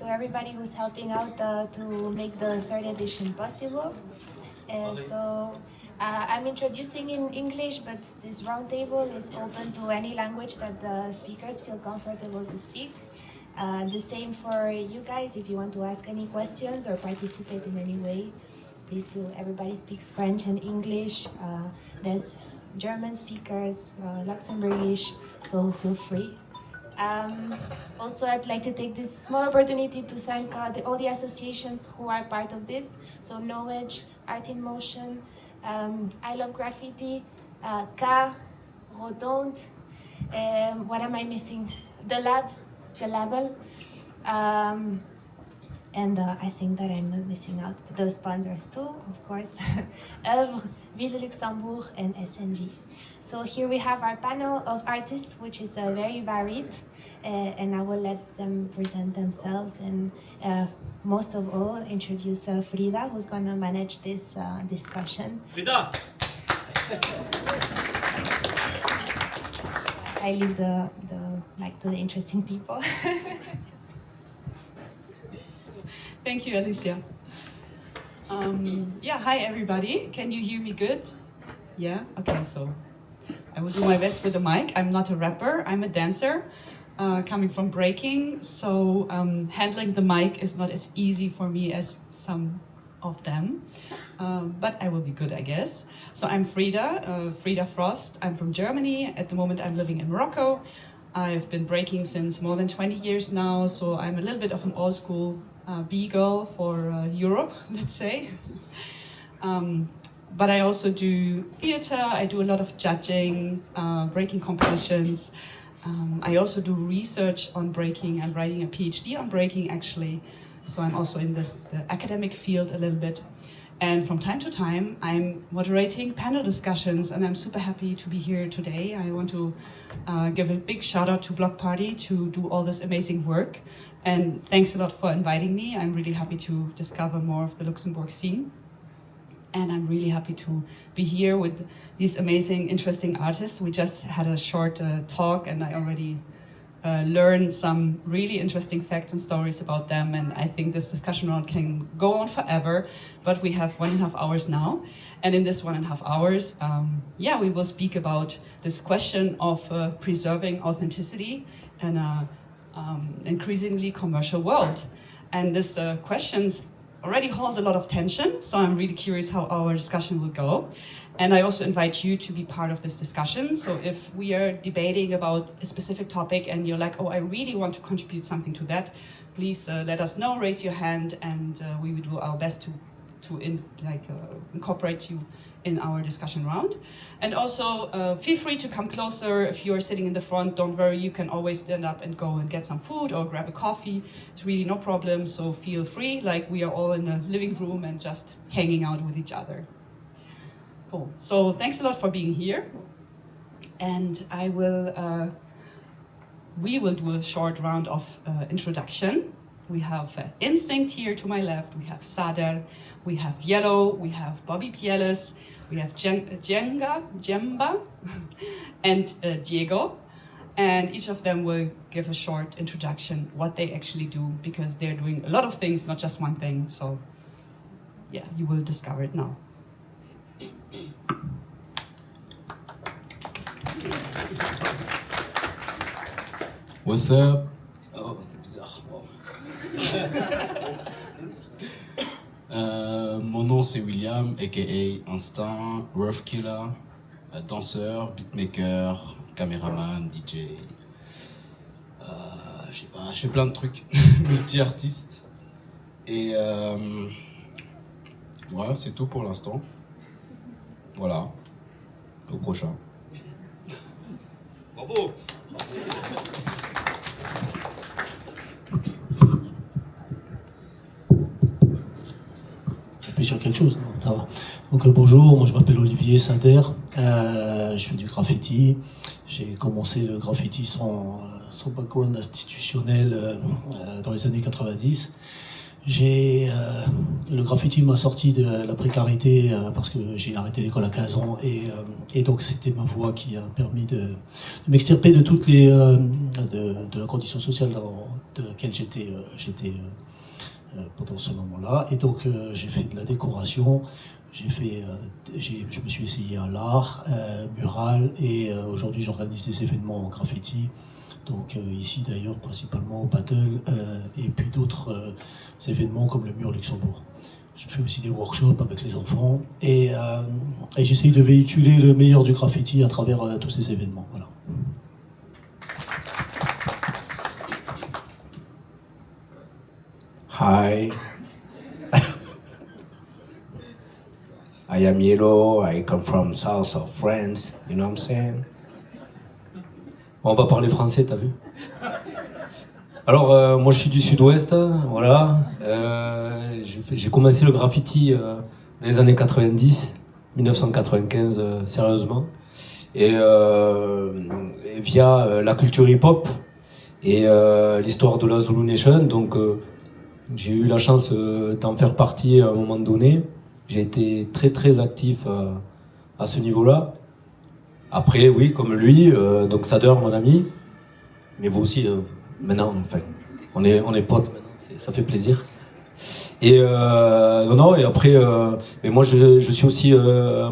to everybody who's helping out to make the third edition possible. I'm introducing in English, but this roundtable is open to any language that the speakers feel comfortable to speak. The same for you guys, if you want to ask any questions or participate in any way, please feel everybody speaks French and English. There's German speakers, Luxembourgish, so feel free. Also, I'd like to take this small opportunity to thank all the associations who are part of this. So Knowledge, Art in Motion, I Love Graffiti, K, Rodonde, what am I missing? The Label. And I think that I'm not missing out those sponsors too, of course. Oeuvre, Ville de Luxembourg, and SNG. So here we have our panel of artists, which is very varied, and I will let them present themselves and most of all introduce Frida, who's going to manage this discussion. Frida! I leave the mic to the interesting people. Thank you, Alicia. Hi everybody. Can you hear me good? Yeah? Okay, so I will do my best with the mic. I'm not a rapper, I'm a dancer coming from breaking, so handling the mic is not as easy for me as some of them, but I will be good, I guess. So I'm Frida, Frida Frost. I'm from Germany. At the moment I'm living in Morocco. I've been breaking since more than 20 years now, so I'm a little bit of an old school B-girl for Europe, let's say. But I also do theater, I do a lot of judging, breaking competitions. I also do research on breaking. I'm writing a PhD on breaking, actually. So I'm also in the academic field a little bit. And from time to time, I'm moderating panel discussions, and I'm super happy to be here today. I want to give a big shout out to Block Party to do all this amazing work. And thanks a lot for inviting me. I'm really happy to discover more of the Luxembourg scene. And I'm really happy to be here with these amazing, interesting artists. We just had a short talk, and I already learned some really interesting facts and stories about them. And I think this discussion round can go on forever, but we have 1.5 hours now. And in this 1.5 hours, we will speak about this question of preserving authenticity in an increasingly commercial world. And this questions already hold a lot of tension, so I'm really curious how our discussion will go. And I also invite you to be part of this discussion. So if we are debating about a specific topic and you're like, oh, I really want to contribute something to that, please let us know, raise your hand, and we will do our best to incorporate you in our discussion round. And also feel free to come closer. If you're sitting in the front, don't worry, you can always stand up and go and get some food or grab a coffee. It's really no problem, so feel free, like we are all in a living room and just hanging out with each other. Cool. So thanks a lot for being here. And we will do a short round of introduction. We have Instinct here to my left, we have Sader, we have Yellow, we have Bobby Pieles, we have Jemba, and Diego. And each of them will give a short introduction, what they actually do, because they're doing a lot of things, not just one thing. So yeah, you will discover it now. What's up? Oh, c'est bizarre. Wow. Mon nom c'est William, aka Instinct, Rough Killer, danseur, beatmaker, caméraman, DJ. Je sais pas, je fais plein de trucs, multi-artiste. Et voilà, c'est tout pour l'instant. Voilà, au prochain. Bravo! J'appuie sur quelque chose, non, ça va. Donc bonjour, moi je m'appelle Olivier Sader, je fais du graffiti. J'ai commencé le graffiti sans background institutionnel dans les années 90. Le graffiti m'a sorti de la précarité parce que j'ai arrêté l'école à 15 ans et donc c'était ma voix qui a permis de m'extirper de toutes les de la condition sociale de laquelle j'étais pendant ce moment-là. Et donc j'ai fait de la décoration, je me suis essayé à l'art, mural, et aujourd'hui j'organise des événements en graffiti. Donc ici d'ailleurs principalement au Battle et puis d'autres événements comme le Mur Luxembourg. Je fais aussi des workshops avec les enfants et j'essaye de véhiculer le meilleur du graffiti à travers tous ces événements. Voilà. Hi. I am Yellow. I come from south of France. You know what I'm saying? On va parler français, t'as vu? Alors, moi je suis du sud-ouest, voilà. J'ai commencé le graffiti dans les années 90, 1995, sérieusement. Et via la culture hip-hop et l'histoire de la Zulu Nation. Donc, j'ai eu la chance d'en faire partie à un moment donné. J'ai été très très actif à ce niveau-là. Après, oui, comme lui, donc Sader, mon ami, mais vous aussi, maintenant, enfin, on est potes maintenant, ça fait plaisir. Et non, et après, mais moi je suis aussi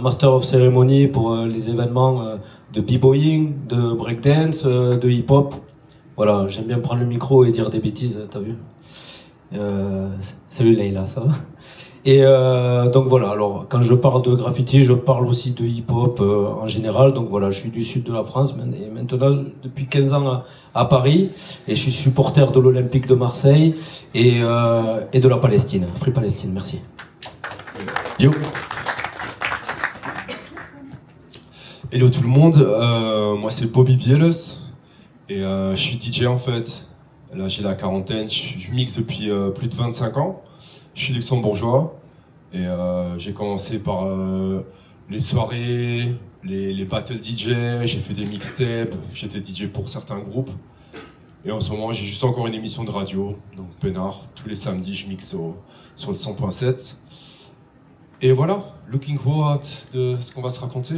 Master of Ceremony pour les événements de b-boying, de breakdance, de hip-hop. Voilà, j'aime bien prendre le micro et dire des bêtises, t'as vu? Salut Leïla, ça va? Et donc voilà, alors quand je parle de graffiti, je parle aussi de hip-hop en général. Donc voilà, je suis du sud de la France et maintenant depuis 15 ans à Paris et je suis supporter de l'Olympique de Marseille et de la Palestine, Free Palestine, merci. Yo. Hello tout le monde, moi c'est Bobby Bieles et je suis DJ en fait. Là j'ai la quarantaine, je mixe depuis plus de 25 ans. Je suis luxembourgeois et j'ai commencé par les soirées, les battle DJ, j'ai fait des mixtapes, j'étais DJ pour certains groupes. Et en ce moment j'ai juste encore une émission de radio, donc Pénard, tous les samedis je mixe sur le 100.7. Et voilà, looking forward de ce qu'on va se raconter.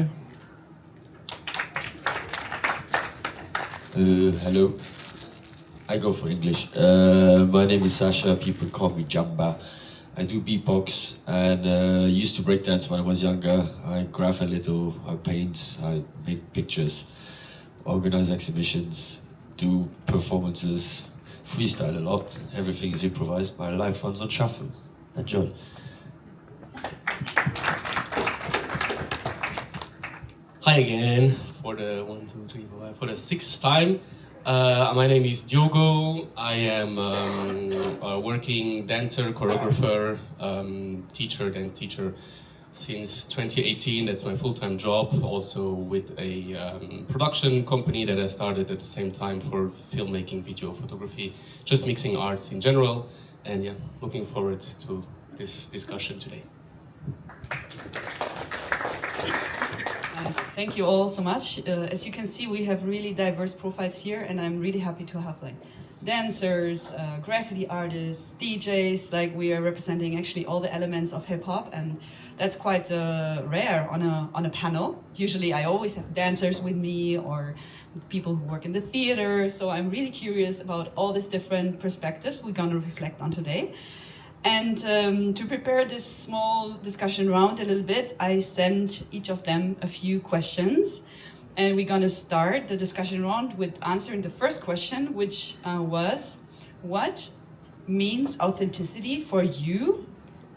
Hello, I go for English. My name is Sasha, people call me Jamba. I do beatbox and used to breakdance when I was younger. I graph a little, I paint, I make pictures, organize exhibitions, do performances, freestyle a lot. Everything is improvised. My life runs on shuffle. Enjoy. Hi again for the 1, 2, 3, 4, 5, for the 6th time. My name is Diogo. I am a working dancer, choreographer, dance teacher since 2018. That's my full-time job. Also with a production company that I started at the same time for filmmaking, video, photography, just mixing arts in general. And yeah, looking forward to this discussion today. Nice. Thank you all so much. As you can see, we have really diverse profiles here, and I'm really happy to have like dancers, graffiti artists, DJs. Like we are representing actually all the elements of hip hop, and that's quite rare on a panel. Usually, I always have dancers with me or people who work in the theater. So I'm really curious about all these different perspectives we're gonna reflect on today. And to prepare this small discussion round a little bit, I sent each of them a few questions. And we're going to start the discussion round with answering the first question, which was, what means authenticity for you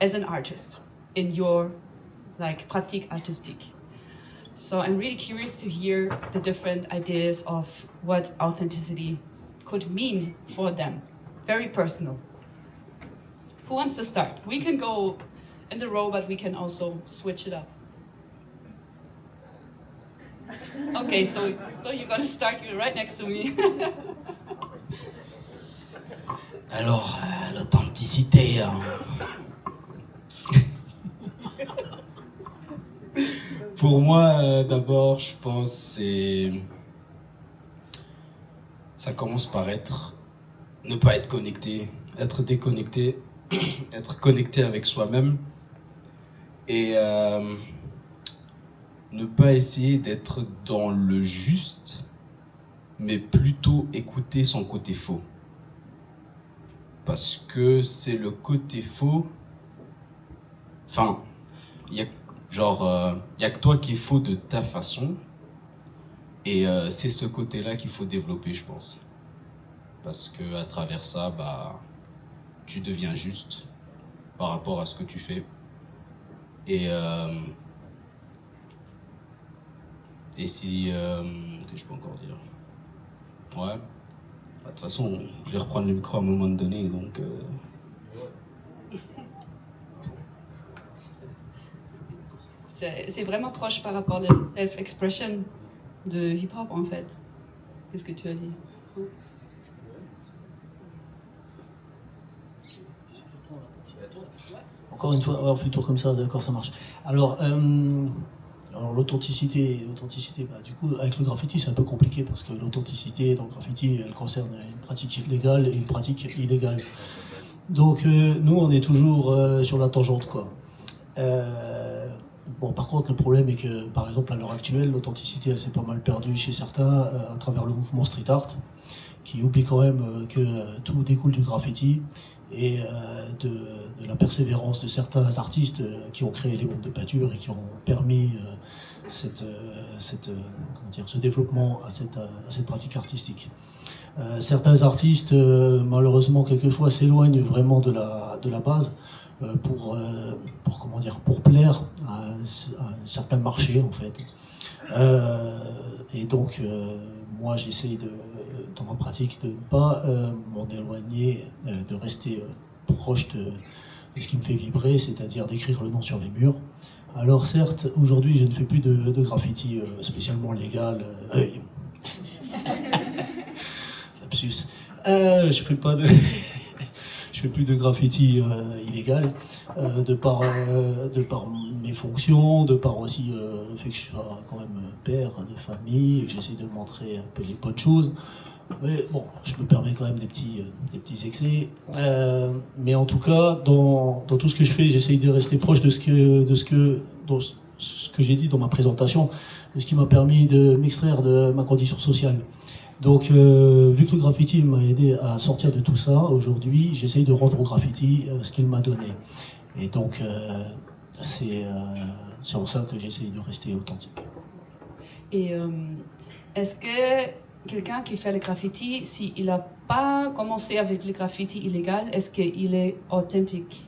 as an artist in your pratique artistique? So I'm really curious to hear the different ideas of what authenticity could mean for them. Very personal. Who wants to start? We can go in the row, but we can also switch it up. Okay, so you're gonna start. You're right next to me. Alors, l'authenticité. Pour moi, d'abord, je pense ça commence par ne pas être connecté, être déconnecté, être connecté avec soi-même et ne pas essayer d'être dans le juste, mais plutôt écouter son côté faux. parce que c'est le côté faux. Enfin, il y a que toi qui est faux de ta façon, et c'est ce côté-là qu'il faut développer, je pense, parce que à travers ça, bah, tu deviens juste par rapport à ce que tu fais, et si que je peux encore dire, ouais. De toute façon, je vais reprendre le micro à un moment donné, donc. C'est vraiment proche par rapport au self-expression de hip-hop en fait. Qu'est-ce que tu as dit? Encore une fois, ouais, on fait le tour comme ça, d'accord, ça marche. Alors l'authenticité, bah, du coup, avec le graffiti, c'est un peu compliqué parce que l'authenticité dans le graffiti, elle concerne une pratique légale et une pratique illégale. Donc, nous, on est toujours sur la tangente, quoi. Bon, par contre, le problème est que, par exemple, à l'heure actuelle, l'authenticité, elle s'est pas mal perdue chez certains à travers le mouvement street art, qui oublie quand même que tout découle du graffiti et de la persévérance de certains artistes qui ont créé les bombes de peinture et qui ont permis ce développement à cette pratique artistique. Certains artistes, malheureusement, quelquefois s'éloignent vraiment de la base pour plaire à un certain marché, en fait. Et donc, moi, j'essaie dans ma pratique de ne pas m'en éloigner, de rester proche de ce qui me fait vibrer, c'est-à-dire d'écrire le nom sur les murs. Alors certes, aujourd'hui, je ne fais plus de graffiti spécialement légal. Lapsus. Je fais pas de... Je fais plus de graffiti illégal, de par mes fonctions, de par aussi le fait que je suis quand même père de famille, et que j'essaie de montrer un peu les bonnes choses. Mais bon, je me permets quand même des petits excès. Mais en tout cas, dans tout ce que je fais, j'essaye de rester proche de ce que j'ai dit dans ma présentation, de ce qui m'a permis de m'extraire de ma condition sociale. Donc, vu que le graffiti m'a aidé à sortir de tout ça, aujourd'hui, j'essaye de rendre au graffiti ce qu'il m'a donné. Et donc, c'est pour ça que j'essaye de rester authentique. Et est-ce que quelqu'un qui fait le graffiti, s'il n'a pas commencé avec le graffiti illégal, est-ce qu'il est authentique?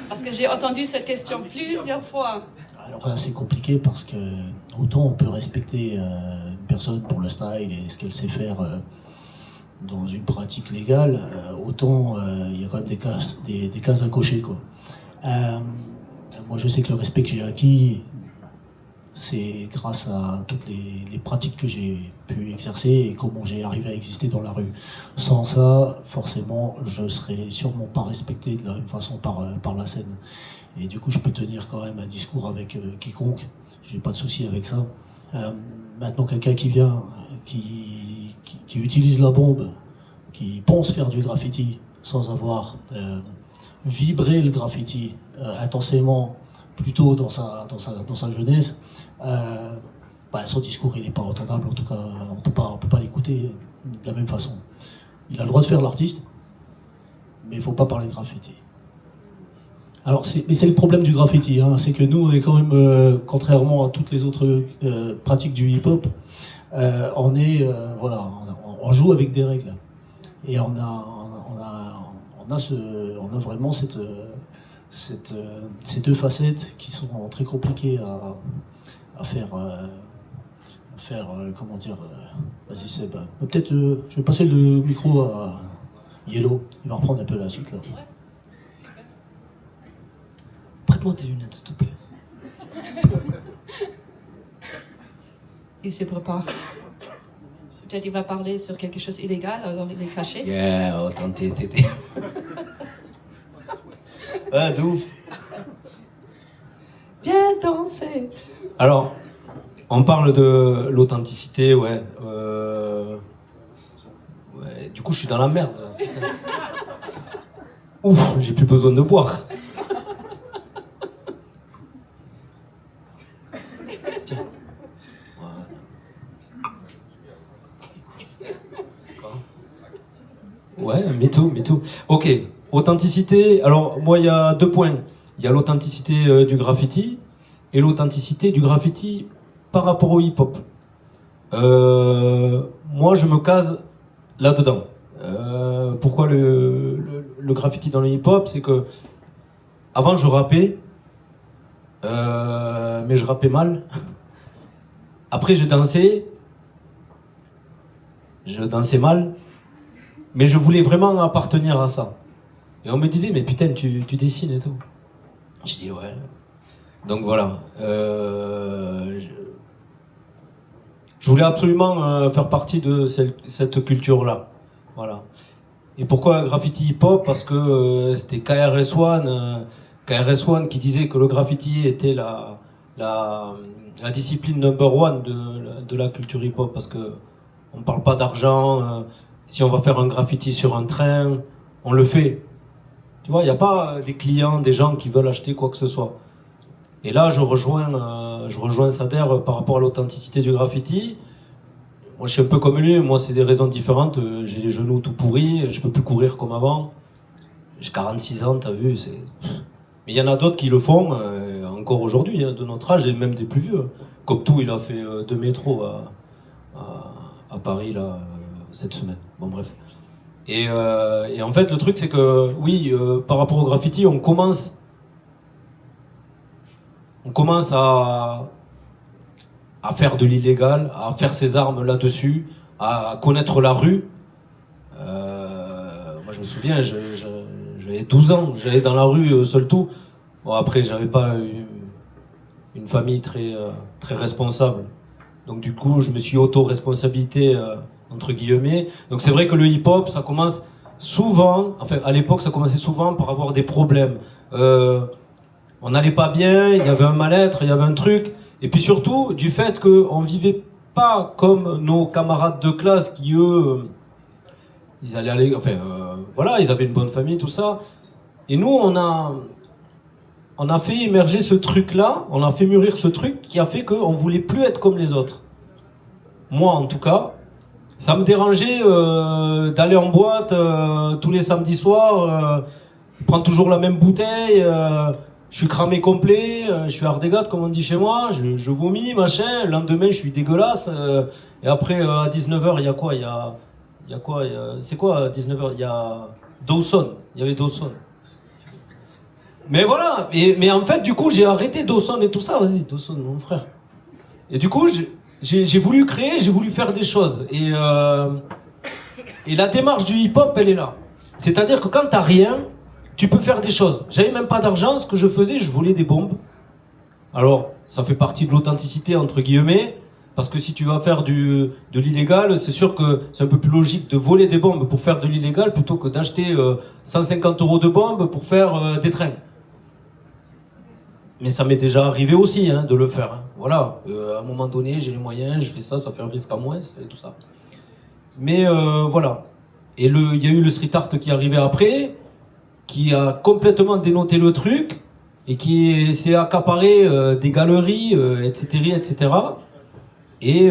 Parce que j'ai entendu cette question plusieurs fois. Alors là, c'est compliqué parce que autant on peut respecter une personne pour le style et ce qu'elle sait faire dans une pratique légale, autant il y a quand même des cases à cocher, quoi. Moi, je sais que le respect que j'ai acquis, c'est grâce à toutes les pratiques que j'ai pu exercer et comment j'ai arrivé à exister dans la rue. Sans ça, forcément, je serais sûrement pas respecté de la même façon par la scène. Et du coup, je peux tenir quand même un discours avec quiconque. J'ai pas de souci avec ça. Maintenant, quelqu'un qui vient, qui utilise la bombe, qui pense faire du graffiti sans avoir vibré le graffiti intensément, plutôt dans sa jeunesse, son discours il n'est pas entendable. En tout cas, on peut pas l'écouter de la même façon. Il a le droit de faire l'artiste, mais il faut pas parler de graffiti. Alors, c'est le problème du graffiti, hein, c'est que nous, on est quand même, contrairement à toutes les autres pratiques du hip-hop, on joue avec des règles. Et on a vraiment ces deux facettes qui sont très compliquées à faire. Comment dire. Vas-y, Seb. Peut-être, je vais passer le micro à Yellow. Il va reprendre un peu la suite là. Prête-moi tes lunettes, s'il te plaît. Il se prépare. Peut-être il va parler sur quelque chose d'illégal, alors il est caché. Yeah, authenticité. Ah, de ouf. Viens danser. Alors, on parle de l'authenticité, ouais. Du coup, je suis dans la merde. Là, putain. Ouf, j'ai plus besoin de boire. Tiens. Voilà. Ouais, me too. Ok, authenticité. Alors, moi, il y a 2 points. Il y a l'authenticité du graffiti et l'authenticité du graffiti par rapport au hip-hop. Moi, je me case là-dedans. Pourquoi le graffiti dans le hip-hop? C'est que avant, je rappais, mais je rappais mal. Après, je dansais mal, mais je voulais vraiment appartenir à ça. Et on me disait, mais putain, tu dessines et tout. Je dis, ouais. Donc voilà. Je voulais absolument faire partie de cette culture-là. Voilà. Et pourquoi graffiti hip-hop? Parce que c'était KRS-One qui disait que le graffiti était la discipline number one de la culture hip-hop, parce que on parle pas d'argent. Si on va faire un graffiti sur un train, on le fait. Tu vois, il n'y a pas des clients, des gens qui veulent acheter quoi que ce soit. Et là, je rejoins Sader par rapport à l'authenticité du graffiti. Moi, je suis un peu comme lui. Moi, c'est des raisons différentes. J'ai les genoux tout pourris. Je peux plus courir comme avant. J'ai 46 ans, t'as vu. Mais il y en a d'autres qui le font encore aujourd'hui, hein, de notre âge, et même des plus vieux. Coptou, il a fait 2 métros à Paris là, cette semaine. Bon, bref. Et en fait, le truc, c'est que, oui, par rapport au graffiti, on commence à faire de l'illégal, à faire ses armes là-dessus, à connaître la rue. Moi, je me souviens, j'avais 12 ans, j'allais dans la rue seul tout. Bon, après, j'avais pas une famille très responsable. Donc, du coup, je me suis auto-responsabilité, entre guillemets. Donc, c'est vrai que le hip-hop, ça commence souvent, enfin, à l'époque, ça commençait souvent par avoir des problèmes. On n'allait pas bien, il y avait un mal-être, il y avait un truc. Et puis surtout, du fait qu'on vivait pas comme nos camarades de classe qui, eux, ils allaient aller, enfin, voilà, ils avaient une bonne famille, tout ça. Et nous, on a fait émerger ce truc-là, on a fait mûrir ce truc qui a fait qu'on voulait plus être comme les autres. Moi, en tout cas, ça me dérangeait d'aller en boîte tous les samedis soirs, prendre toujours la même bouteille. Je suis cramé complet, je suis ardégate comme on dit chez moi, je vomis, machin, le lendemain je suis dégueulasse, et après à 19h il y a quoi, c'est quoi à 19h, il y a Dawson, il y avait Dawson. Mais voilà, mais en fait du coup j'ai arrêté Dawson et tout ça, vas-y Dawson mon frère. Et du coup j'ai voulu créer, j'ai voulu faire des choses, et la démarche du hip-hop elle est là. C'est-à-dire que quand t'as rien, tu peux faire des choses. J'avais même pas d'argent, ce que je faisais, je volais des bombes. Alors, ça fait partie de l'authenticité, entre guillemets, parce que si tu vas faire de l'illégal, c'est sûr que c'est un peu plus logique de voler des bombes pour faire de l'illégal plutôt que d'acheter 150 € de bombes pour faire des trains. Mais ça m'est déjà arrivé aussi de le faire. Hein. Voilà, à un moment donné, j'ai les moyens, je fais ça, ça fait un risque à moins, et tout ça. Mais voilà. Et il y a eu le street art qui est arrivé après, qui a complètement dénoté le truc et qui s'est accaparé des galeries, etc. Et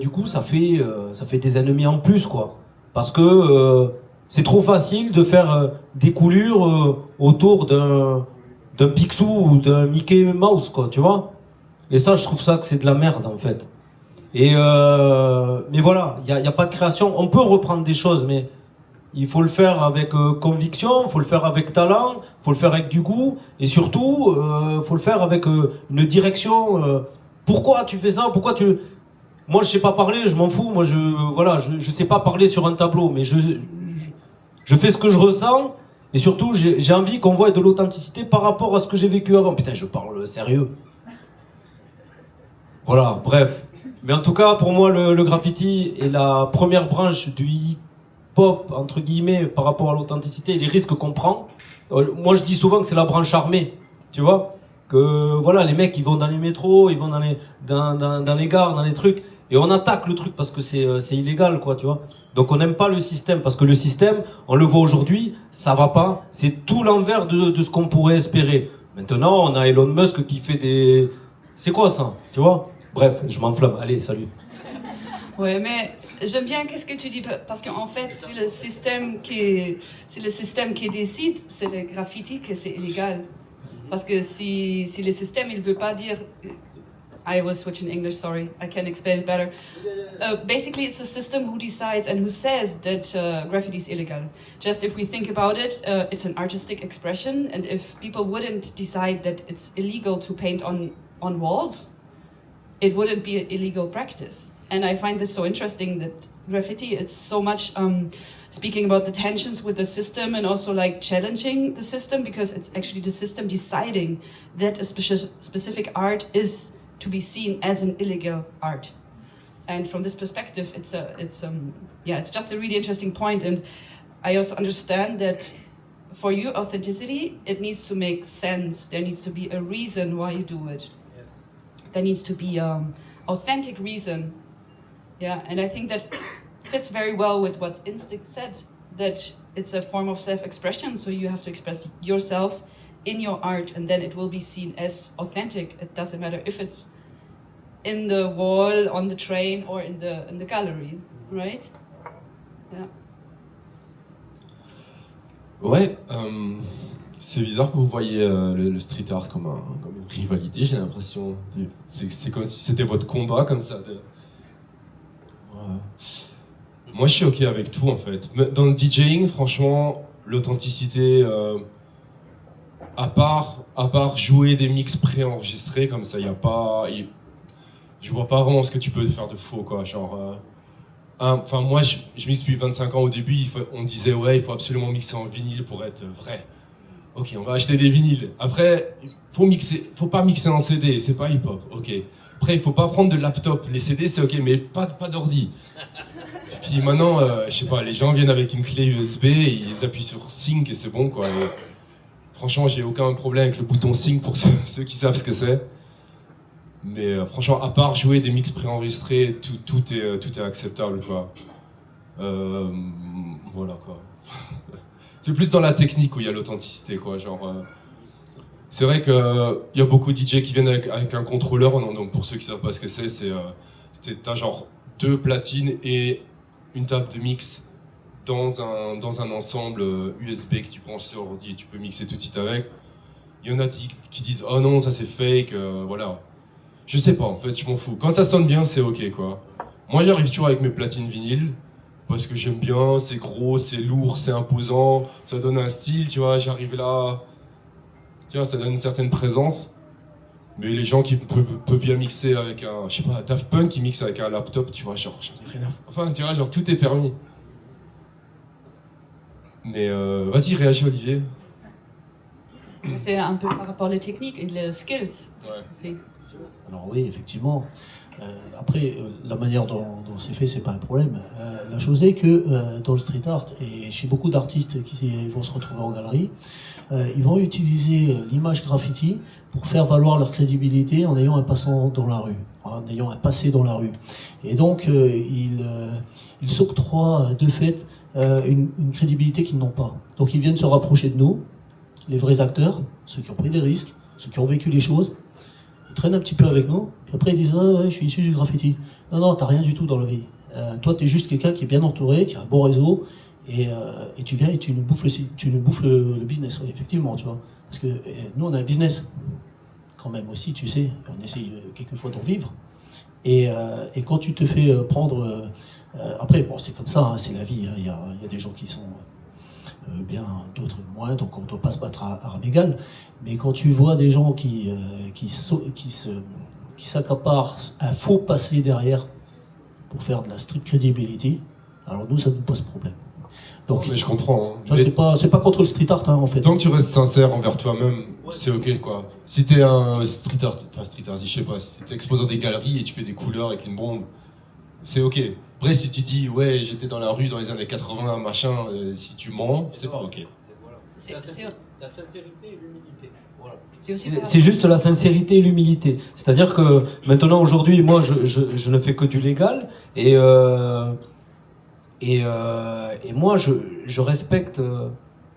du coup, ça fait des ennemis en plus, quoi. Parce que c'est trop facile de faire des coulures autour d'un Picsou ou d'un Mickey Mouse, quoi, tu vois. Et ça, je trouve ça que c'est de la merde, en fait. Et mais voilà, il y a pas de création. On peut reprendre des choses, mais il faut le faire avec conviction, il faut le faire avec talent, il faut le faire avec du goût, et surtout, il faut le faire avec une direction. Pourquoi tu fais ça? Pourquoi tu... Moi, je sais pas parler, je m'en fous. Moi, je sais pas parler sur un tableau, mais je fais ce que je ressens, et surtout, j'ai envie qu'on voit de l'authenticité par rapport à ce que j'ai vécu avant. Putain, je parle sérieux. Voilà, bref. Mais en tout cas, pour moi, le graffiti est la première branche du hip-hop, entre guillemets, par rapport à l'authenticité et les risques qu'on prend. Moi, je dis souvent que c'est la branche armée, tu vois. Que voilà, les mecs, ils vont dans les métros, ils vont dans les gares, dans les trucs, et on attaque le truc parce que c'est illégal, quoi, tu vois. Donc on n'aime pas le système, parce que le système, on le voit aujourd'hui, ça va pas. C'est tout l'envers de ce qu'on pourrait espérer. Maintenant, on a Elon Musk qui fait des... C'est quoi ça, tu vois? Bref, je m'enflamme. Allez, salut. Ouais, mais J'aime bien qu'est-ce que tu dis, parce qu'en fait, c'est le système qui décide, c'est le graffiti que c'est illégal. Parce que si le système, il veut pas dire... I was switching English, sorry, I can explain it better. Basically, it's the system who decides and who says that graffiti is illegal. Just if we think about it, it's an artistic expression, and if people wouldn't decide that it's illegal to paint on walls, it wouldn't be an illegal practice. And I find this so interesting that graffiti, it's so much speaking about the tensions with the system and also like challenging the system, because it's actually the system deciding that a specific art is to be seen as an illegal art. And from this perspective, it's just a really interesting point. And I also understand that for you, authenticity, it needs to make sense. There needs to be a reason why you do it. Yes. There needs to be authentic reason. Yeah, and I think that fits very well with what Instinct said, that it's a form of self-expression, so you have to express yourself in your art, and then it will be seen as authentic. It doesn't matter if it's in the wall, on the train, or in the gallery, right? Yeah. Ouais, c'est bizarre que vous voyez le street art comme une rivalité, j'ai l'impression. C'est comme si c'était votre combat, comme ça. Ouais. Moi, je suis OK avec tout, en fait. Dans le DJing, franchement, l'authenticité... À part jouer des mix préenregistrés, comme ça, il y a pas... Je vois pas vraiment ce que tu peux faire de faux, quoi. Genre... Enfin, moi, je mixe depuis 25 ans. Au début, on disait, ouais, il faut absolument mixer en vinyle pour être vrai. Ok, on va acheter des vinyles. Après, faut pas mixer en CD, c'est pas hip-hop. Ok. Après, il faut pas prendre de laptop. Les CD, c'est ok, mais pas d'ordi. Et puis maintenant, je sais pas, les gens viennent avec une clé USB, ils appuient sur Sync et c'est bon, quoi. Et franchement, j'ai aucun problème avec le bouton Sync pour ceux qui savent ce que c'est. Mais franchement, à part jouer des mix préenregistrés, tout est acceptable, quoi. Voilà, quoi. C'est plus dans la technique où il y a l'authenticité, quoi. Genre, c'est vrai qu'il y a beaucoup de DJ qui viennent avec un contrôleur. Non, donc pour ceux qui savent pas ce que c'est t'as genre 2 platines et une table de mix dans un ensemble USB que tu branches sur l'ordi et tu peux mixer tout de suite avec. Il y en a qui disent « Oh non, ça c'est fake, voilà ». Je sais pas, en fait, je m'en fous. Quand ça sonne bien, c'est ok, quoi. Moi, j'arrive toujours avec mes platines vinyles, parce que j'aime bien, c'est gros, c'est lourd, c'est imposant, ça donne un style, tu vois, j'arrive là... Tu vois, ça donne une certaine présence. Mais les gens qui peuvent bien mixer avec un... Je sais pas, Daft Punk qui mixe avec un laptop, tu vois, genre, j'en ai rien à... Enfin, tu vois, genre, tout est permis. Mais vas-y, réagis, Olivier. C'est un peu par rapport aux techniques et les skills. Ouais. Alors oui, effectivement. Après, la manière dont c'est fait, c'est pas un problème. La chose est que dans le street art, et chez beaucoup d'artistes qui vont se retrouver en galerie, ils vont utiliser l'image graffiti pour faire valoir leur crédibilité en ayant un passant dans la rue, en ayant un passé dans la rue. Et donc, ils s'octroient de fait une crédibilité qu'ils n'ont pas. Donc ils viennent se rapprocher de nous, les vrais acteurs, ceux qui ont pris des risques, ceux qui ont vécu les choses, ils traînent un petit peu avec nous, puis après ils disent « Ah ouais, je suis issu du graffiti ». Non, t'as rien du tout dans la vie. Toi, t'es juste quelqu'un qui est bien entouré, qui a un bon réseau, et tu viens et tu nous bouffes le business, oui, effectivement, tu vois. Parce que nous, on a un business, quand même aussi, tu sais, on essaye quelquefois d'en vivre. Et quand tu te fais prendre... après, bon, c'est comme ça, hein, c'est la vie, hein, y a des gens qui sont... bien, d'autres moins, donc on ne doit pas se battre à armes égales. Mais quand tu vois des gens qui s'accaparent un faux passé derrière pour faire de la strict credibility, alors nous, ça nous pose problème. Donc, mais je comprends. Hein. C'est pas contre le street art, hein, en fait. Tant que tu restes sincère envers toi-même, c'est ok, quoi. Si t'es un street art, je sais pas, si t'es exposant des galeries et tu fais des couleurs avec une bombe, c'est ok. Après, si tu dis, ouais, j'étais dans la rue dans les années 80, machin, si tu mens, c'est pas ok. La sincérité et l'humilité. Voilà. C'est juste la sincérité et l'humilité. C'est-à-dire que maintenant, aujourd'hui, moi, je ne fais que du légal et moi, je respecte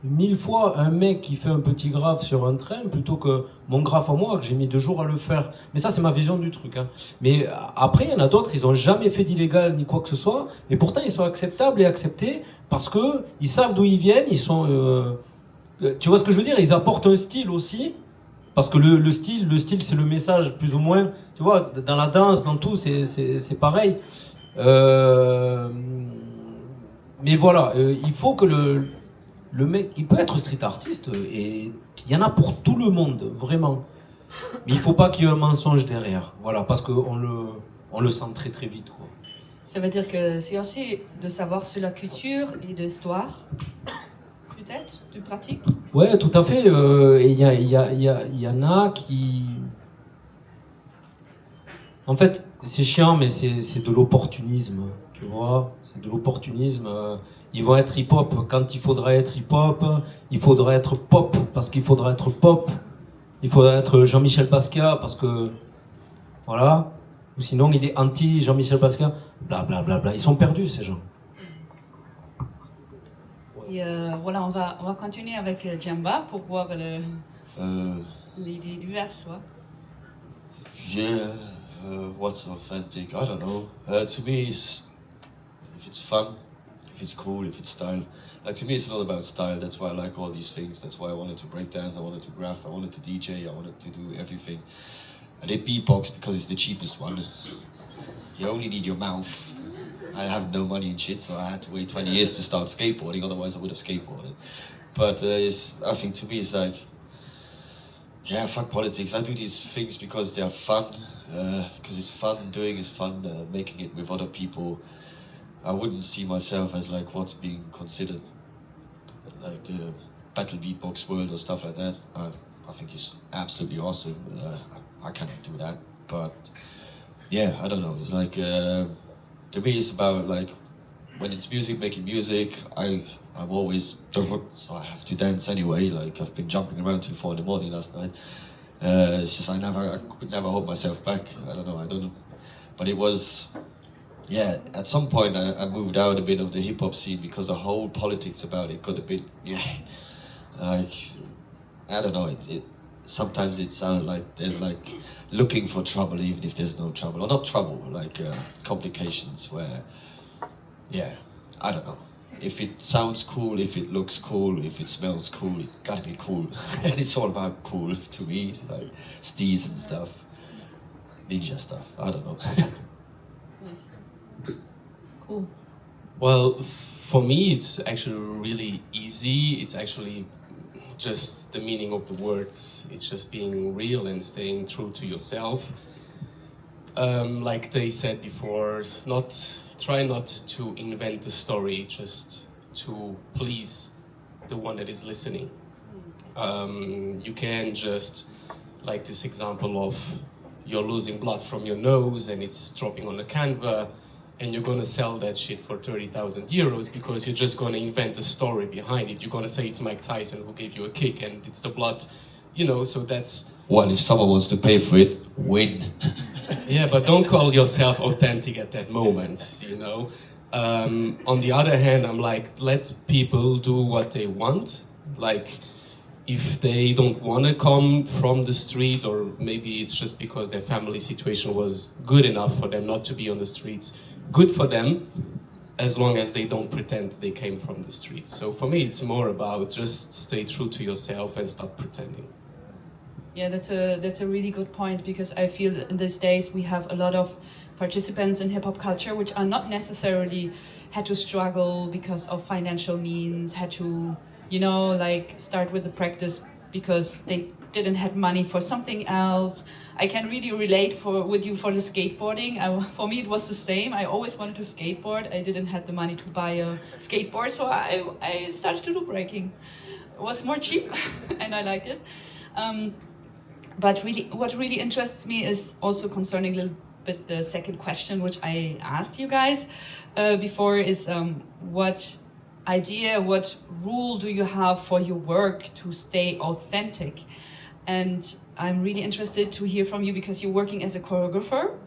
1000 fois un mec qui fait un petit graphe sur un train plutôt que mon graphe à moi que j'ai mis 2 jours à le faire. Mais ça c'est ma vision du truc. Hein. Mais après il y en a d'autres, ils ont jamais fait d'illégal ni quoi que ce soit, mais pourtant ils sont acceptables et acceptés parce que ils savent d'où ils viennent, ils sont tu vois ce que je veux dire, ils apportent un style aussi. Parce que le style c'est le message plus ou moins, tu vois, dans la danse, dans tout, c'est pareil. Mais voilà, il faut que le mec, il peut être street artiste et il y en a pour tout le monde, vraiment. Mais il faut pas qu'il y ait un mensonge derrière, voilà, parce qu'on le sent très très vite, quoi. Ça veut dire que c'est aussi de savoir sur la culture et l'histoire. Peut-être, tu pratiques? Ouais, tout à fait. Et il y en a qui... En fait, c'est chiant, mais c'est de l'opportunisme, tu vois. C'est de l'opportunisme. Ils vont être hip-hop quand il faudra être hip-hop. Il faudra être pop parce qu'il faudra être pop. Il faudra être Jean-Michel Basquiat parce que... Voilà. Ou sinon, il est anti-Jean-Michel Basquiat. Bla, bla, bla, bla. Ils sont perdus, ces gens. Et voilà, on va continuer avec Djamba pour voir l'idée diverse. Ouais. Yeah, what's authentic? I don't know. To me, if it's fun, if it's cool, if it's style. Like to me, it's not about style. That's why I like all these things. That's why I wanted to break dance. I wanted to graph. I wanted to DJ. I wanted to do everything. I did beatbox because it's the cheapest one. You only need your mouth. I have no money and shit, so I had to wait 20 years to start skateboarding. Otherwise, I would have skateboarded. But I think to me, it's like, yeah, fuck politics. I do these things because they are fun. Because it's fun doing, it's fun making it with other people. I wouldn't see myself as like what's being considered like the battle beatbox world or stuff like that. I think it's absolutely awesome. I cannot do that, but yeah, I don't know. It's like to me, it's about like when it's music, making music. I'm always so I have to dance anyway. Like I've been jumping around till 4 a.m. last night. It's just I could never hold myself back. I don't know. But it was. Yeah, at some point I moved out a bit of the hip hop scene because the whole politics about it got a bit, like, I don't know, it sometimes it sounds like there's like looking for trouble even if there's no trouble, or not trouble, like complications where, yeah, I don't know. If it sounds cool, if it looks cool, if it smells cool, it gotta be cool. And it's all about cool to me, it's like steez and stuff, ninja stuff, I don't know. Nice. Cool. Well, for me, it's actually really easy. It's actually just the meaning of the words. It's just being real and staying true to yourself. Like they said before, try not to invent a story, just to please the one that is listening. You can just, like this example of you're losing blood from your nose and it's dropping on the canvas, and you're gonna sell that shit for 30,000 euros because you're just gonna invent a story behind it. You're gonna say it's Mike Tyson who gave you a kick and it's the blood, so that's... Well, if someone wants to pay for it, win. Yeah, but don't call yourself authentic at that moment, On the other hand, I'm like, let people do what they want. Like, if they don't want to come from the streets, or maybe it's just because their family situation was good enough for them not to be on the streets, good for them, as long as they don't pretend they came from the streets. So for me, it's more about just stay true to yourself and stop pretending. Yeah, that's a really good point, because I feel in these days we have a lot of participants in hip-hop culture which are not necessarily had to struggle because of financial means, had to, like start with the practice because they didn't have money for something else. I can really relate with you for the skateboarding. For me, it was the same. I always wanted to skateboard. I didn't have the money to buy a skateboard, so I started to do breaking. It was more cheap, and I liked it. But really, what really interests me is also concerning a little bit the second question, which I asked you guys before, is what rule do you have for your work to stay authentic? And I'm really interested to hear from you because you're working as a choreographer.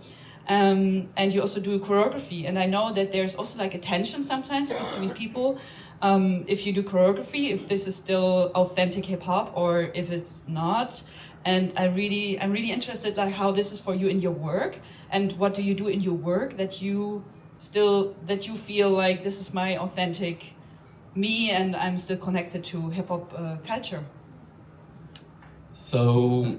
And you also do choreography. And I know that there's also like a tension sometimes between people. If you do choreography, if this is still authentic hip hop or if it's not. And I'm really interested like how this is for you in your work, and what do you do in your work that you feel like this is my authentic me and I'm still connected to hip hop culture. So,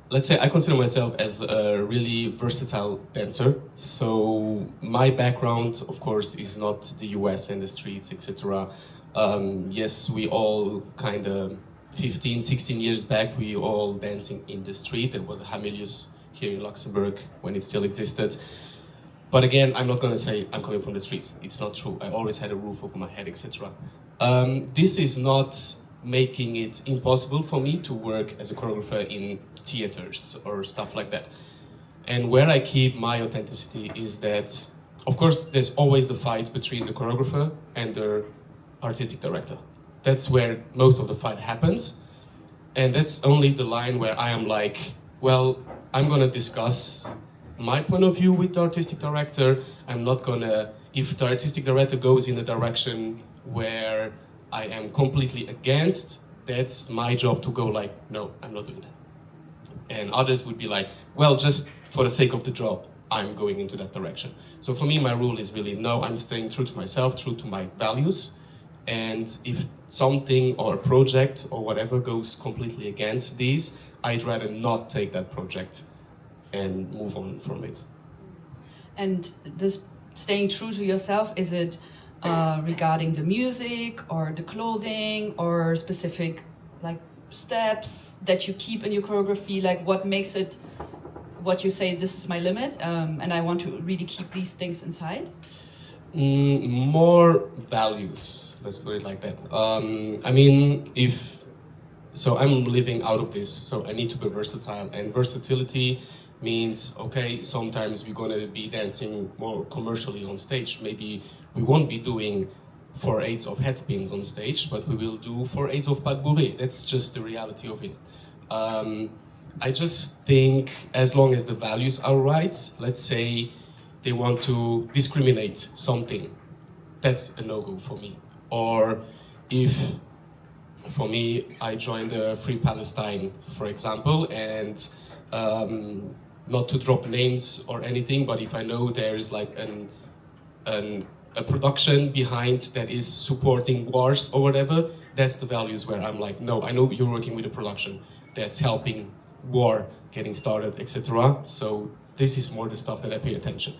let's say I consider myself as a really versatile dancer. So my background, of course, is not the US and the streets, etc. Yes, we all kind of 15, 16 years back, we all dancing in the street. There was a Hamelius here in Luxembourg when it still existed. But again, I'm not going to say I'm coming from the streets. It's not true. I always had a roof over my head, etc. This is not making it impossible for me to work as a choreographer in theaters or stuff like that. And where I keep my authenticity is that, of course, there's always the fight between the choreographer and the artistic director. That's where most of the fight happens. And that's only the line where I am like, well, I'm gonna discuss my point of view with the artistic director. I'm not gonna, if the artistic director goes in a direction where I am completely against, that's my job to go like, no, I'm not doing that. And others would be like, well, just for the sake of the job, I'm going into that direction. So for me, my rule is really, no, I'm staying true to myself, true to my values. And if something or a project or whatever goes completely against these, I'd rather not take that project and move on from it. And this staying true to yourself, is it regarding the music or the clothing or specific like steps that you keep in your choreography? Like what makes it, what you say, this is my limit and I want to really keep these things inside? More values, let's put it like that. I mean, so I'm living out of this, so I need to be versatile, and versatility means, okay, sometimes we're gonna be dancing more commercially on stage. Maybe we won't be doing 4/8 of head spins on stage, but we will do 4/8 of pas de bourrée. That's just the reality of it. I just think as long as the values are right, let's say they want to discriminate something, that's a no-go for me. Or if, for me, I joined the Free Palestine, for example, and not to drop names or anything, but if I know there's like a production behind that is supporting wars or whatever, that's the values where I'm like, no, I know you're working with a production that's helping war getting started, etc. So this is more the stuff that I pay attention.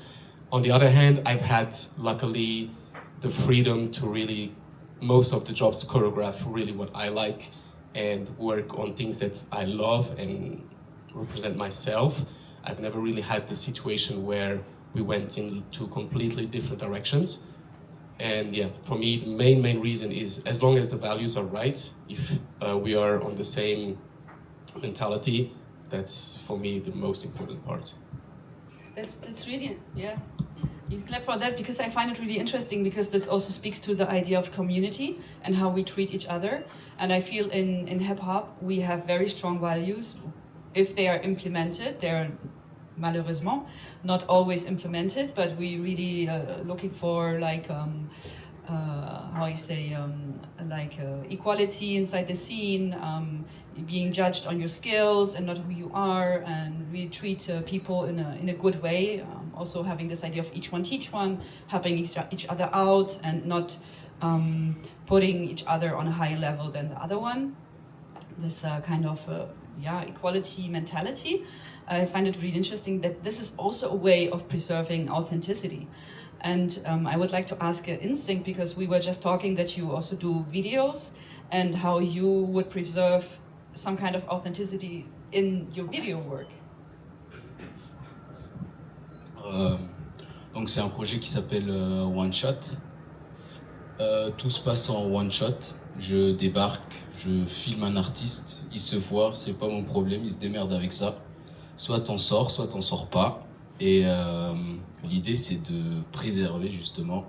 On the other hand, I've had, luckily, the freedom to really, most of the jobs, choreograph really what I like and work on things that I love and represent myself. I've never really had the situation where we went into completely different directions. And yeah, for me, the main reason is as long as the values are right, if we are on the same mentality, that's for me the most important part. That's really, yeah. You clap for that because I find it really interesting, because this also speaks to the idea of community and how we treat each other. And I feel in hip hop we have very strong values. If they are implemented, they're malheureusement not always implemented, but we really looking for like how you say, equality inside the scene, being judged on your skills and not who you are, and we treat people in a good way. Also having this idea of each one teach one, helping each other out, and not putting each other on a higher level than the other one. This kind of equality mentality. I find it really interesting that this is also a way of preserving authenticity. And I would like to ask Instinct, because we were just talking that you also do videos, and how you would preserve some kind of authenticity in your video work. Donc c'est un projet qui s'appelle One Shot. Tout se passe en one shot. Je débarque, je filme un artiste, il se foire, c'est pas mon problème, il se démerde avec ça. Soit t'en sors pas. Et l'idée, c'est de préserver justement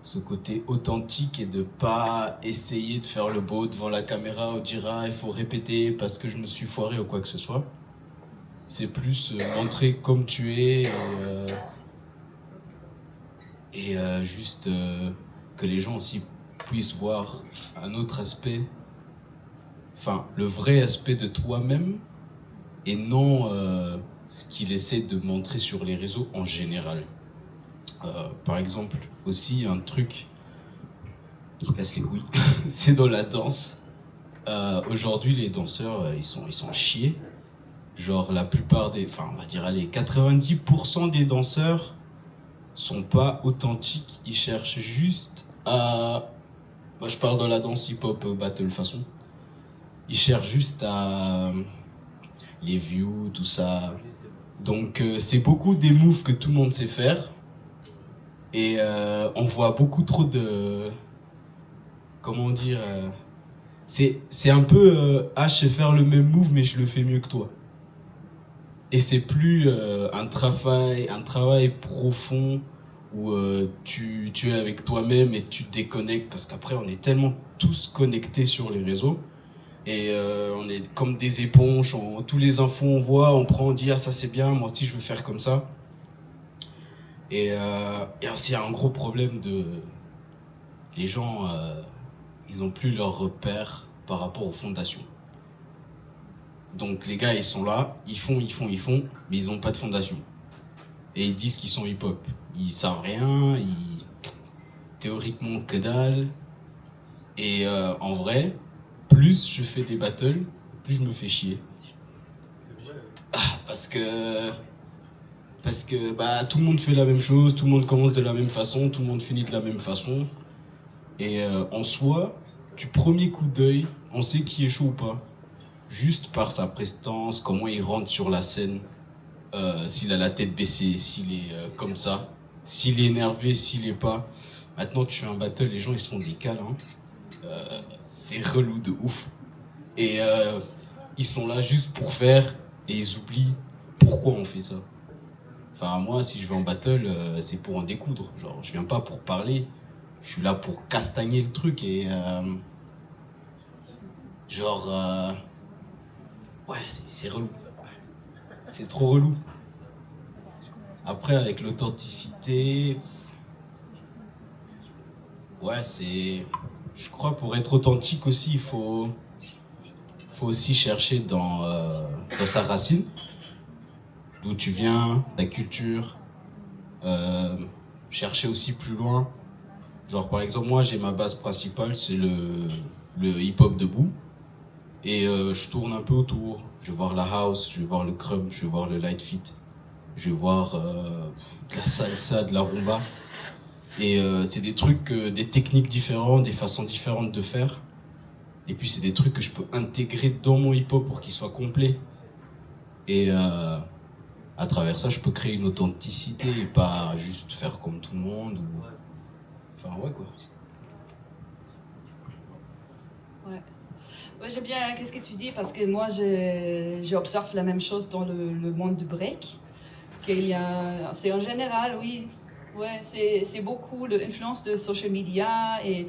ce côté authentique et de pas essayer de faire le beau devant la caméra ou dire il faut répéter parce que je me suis foiré ou quoi que ce soit. C'est plus montrer comme tu es et juste que les gens aussi puissent voir un autre aspect, enfin le vrai aspect de toi-même et non ce qu'il essaie de montrer sur les réseaux en général. Par exemple, aussi un truc qui casse les couilles, c'est dans la danse. Aujourd'hui, les danseurs, ils sont à chier. Genre, la plupart des... Enfin, on va dire, allez, 90% des danseurs sont pas authentiques. Ils cherchent juste à... Moi, je parle de la danse hip-hop battle façon. Ils cherchent juste à... les views, tout ça. Donc, c'est beaucoup des moves que tout le monde sait faire. Et on voit beaucoup trop de... Comment dire c'est un peu je sais faire le même move mais je le fais mieux que toi. Et c'est plus un travail profond où tu es avec toi-même et tu te déconnectes, parce qu'après on est tellement tous connectés sur les réseaux et on est comme des éponges, tous les infos on voit, on prend, on dit ah ça c'est bien, moi aussi je veux faire comme ça. Et aussi un gros problème de... Les gens... ils ont plus leur repère par rapport aux fondations. Donc les gars, ils sont là, ils font, mais ils ont pas de fondation. Et ils disent qu'ils sont hip-hop. Ils savent rien, théoriquement que dalle. Et en vrai, plus je fais des battles, plus je me fais chier. Parce que bah, tout le monde fait la même chose, tout le monde commence de la même façon, tout le monde finit de la même façon. Et en soi, du premier coup d'œil, on sait qui est chaud ou pas. Juste par sa prestance, comment il rentre sur la scène, s'il a la tête baissée, s'il est comme ça, s'il est énervé, s'il est pas. Maintenant, tu fais un battle, les gens ils se font des câlins. C'est relou de ouf. Et ils sont là juste pour faire et ils oublient pourquoi on fait ça. Enfin, moi, si je vais en battle, c'est pour en découdre. Genre, je viens pas pour parler. Je suis là pour castagner le truc et ouais, c'est relou. C'est trop relou. Après, avec l'authenticité, ouais, c'est... Je crois pour être authentique aussi, il faut aussi chercher dans sa racine, d'où tu viens, ta culture, chercher aussi plus loin. Genre par exemple, moi j'ai ma base principale, c'est le hip-hop debout. Et je tourne un peu autour. Je vais voir la house, je vais voir le crumb, je vais voir le light fit. Je vais voir de la salsa, de la rumba. Et c'est des trucs, des techniques différentes, des façons différentes de faire. Et puis c'est des trucs que je peux intégrer dans mon hip-hop pour qu'il soit complet. Et à travers ça, je peux créer une authenticité et pas juste faire comme tout le monde. Ou... Enfin, ouais, quoi. Ouais. Ouais, j'aime bien qu'est-ce que tu dis parce que moi, j'observe la même chose dans le monde du break. C'est en général, oui. Ouais, c'est beaucoup l'influence de social media et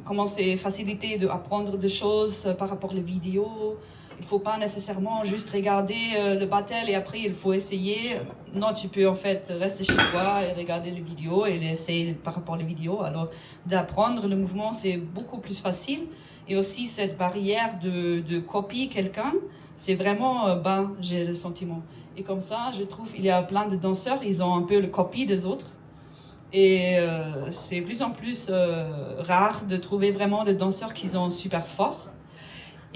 comment c'est facilité d'apprendre des choses par rapport aux vidéos. Il ne faut pas nécessairement juste regarder le battle et après il faut essayer. Non, tu peux en fait rester chez toi et regarder les vidéos et essayer par rapport aux vidéos. Alors d'apprendre le mouvement, c'est beaucoup plus facile. Et aussi cette barrière de copier quelqu'un, c'est vraiment bas, j'ai le sentiment. Et comme ça, je trouve il y a plein de danseurs, ils ont un peu le copie des autres. Et c'est de plus en plus rare de trouver vraiment des danseurs qui sont super forts.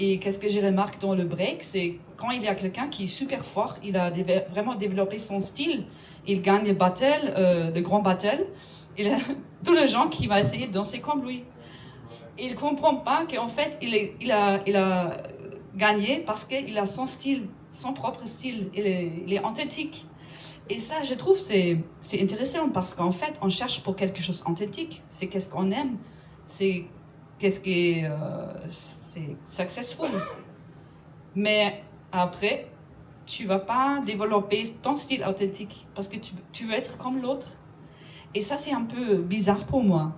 Et qu'est-ce que je remarque dans le break, c'est quand il y a quelqu'un qui est super fort, il a vraiment développé son style, il gagne le battle, le grand battle, il a tous les gens qui vont essayer de danser comme lui. Et il ne comprend pas qu'en fait, il a gagné parce qu'il a son style, son propre style, il est authentique. Et ça, je trouve, c'est intéressant parce qu'en fait, on cherche pour quelque chose d'authentique. C'est qu'est-ce qu'on aime, c'est qu'est-ce qui est... c'est successful. Mais après, tu vas pas développer ton style authentique parce que tu veux être comme l'autre. Et ça, c'est un peu bizarre pour moi.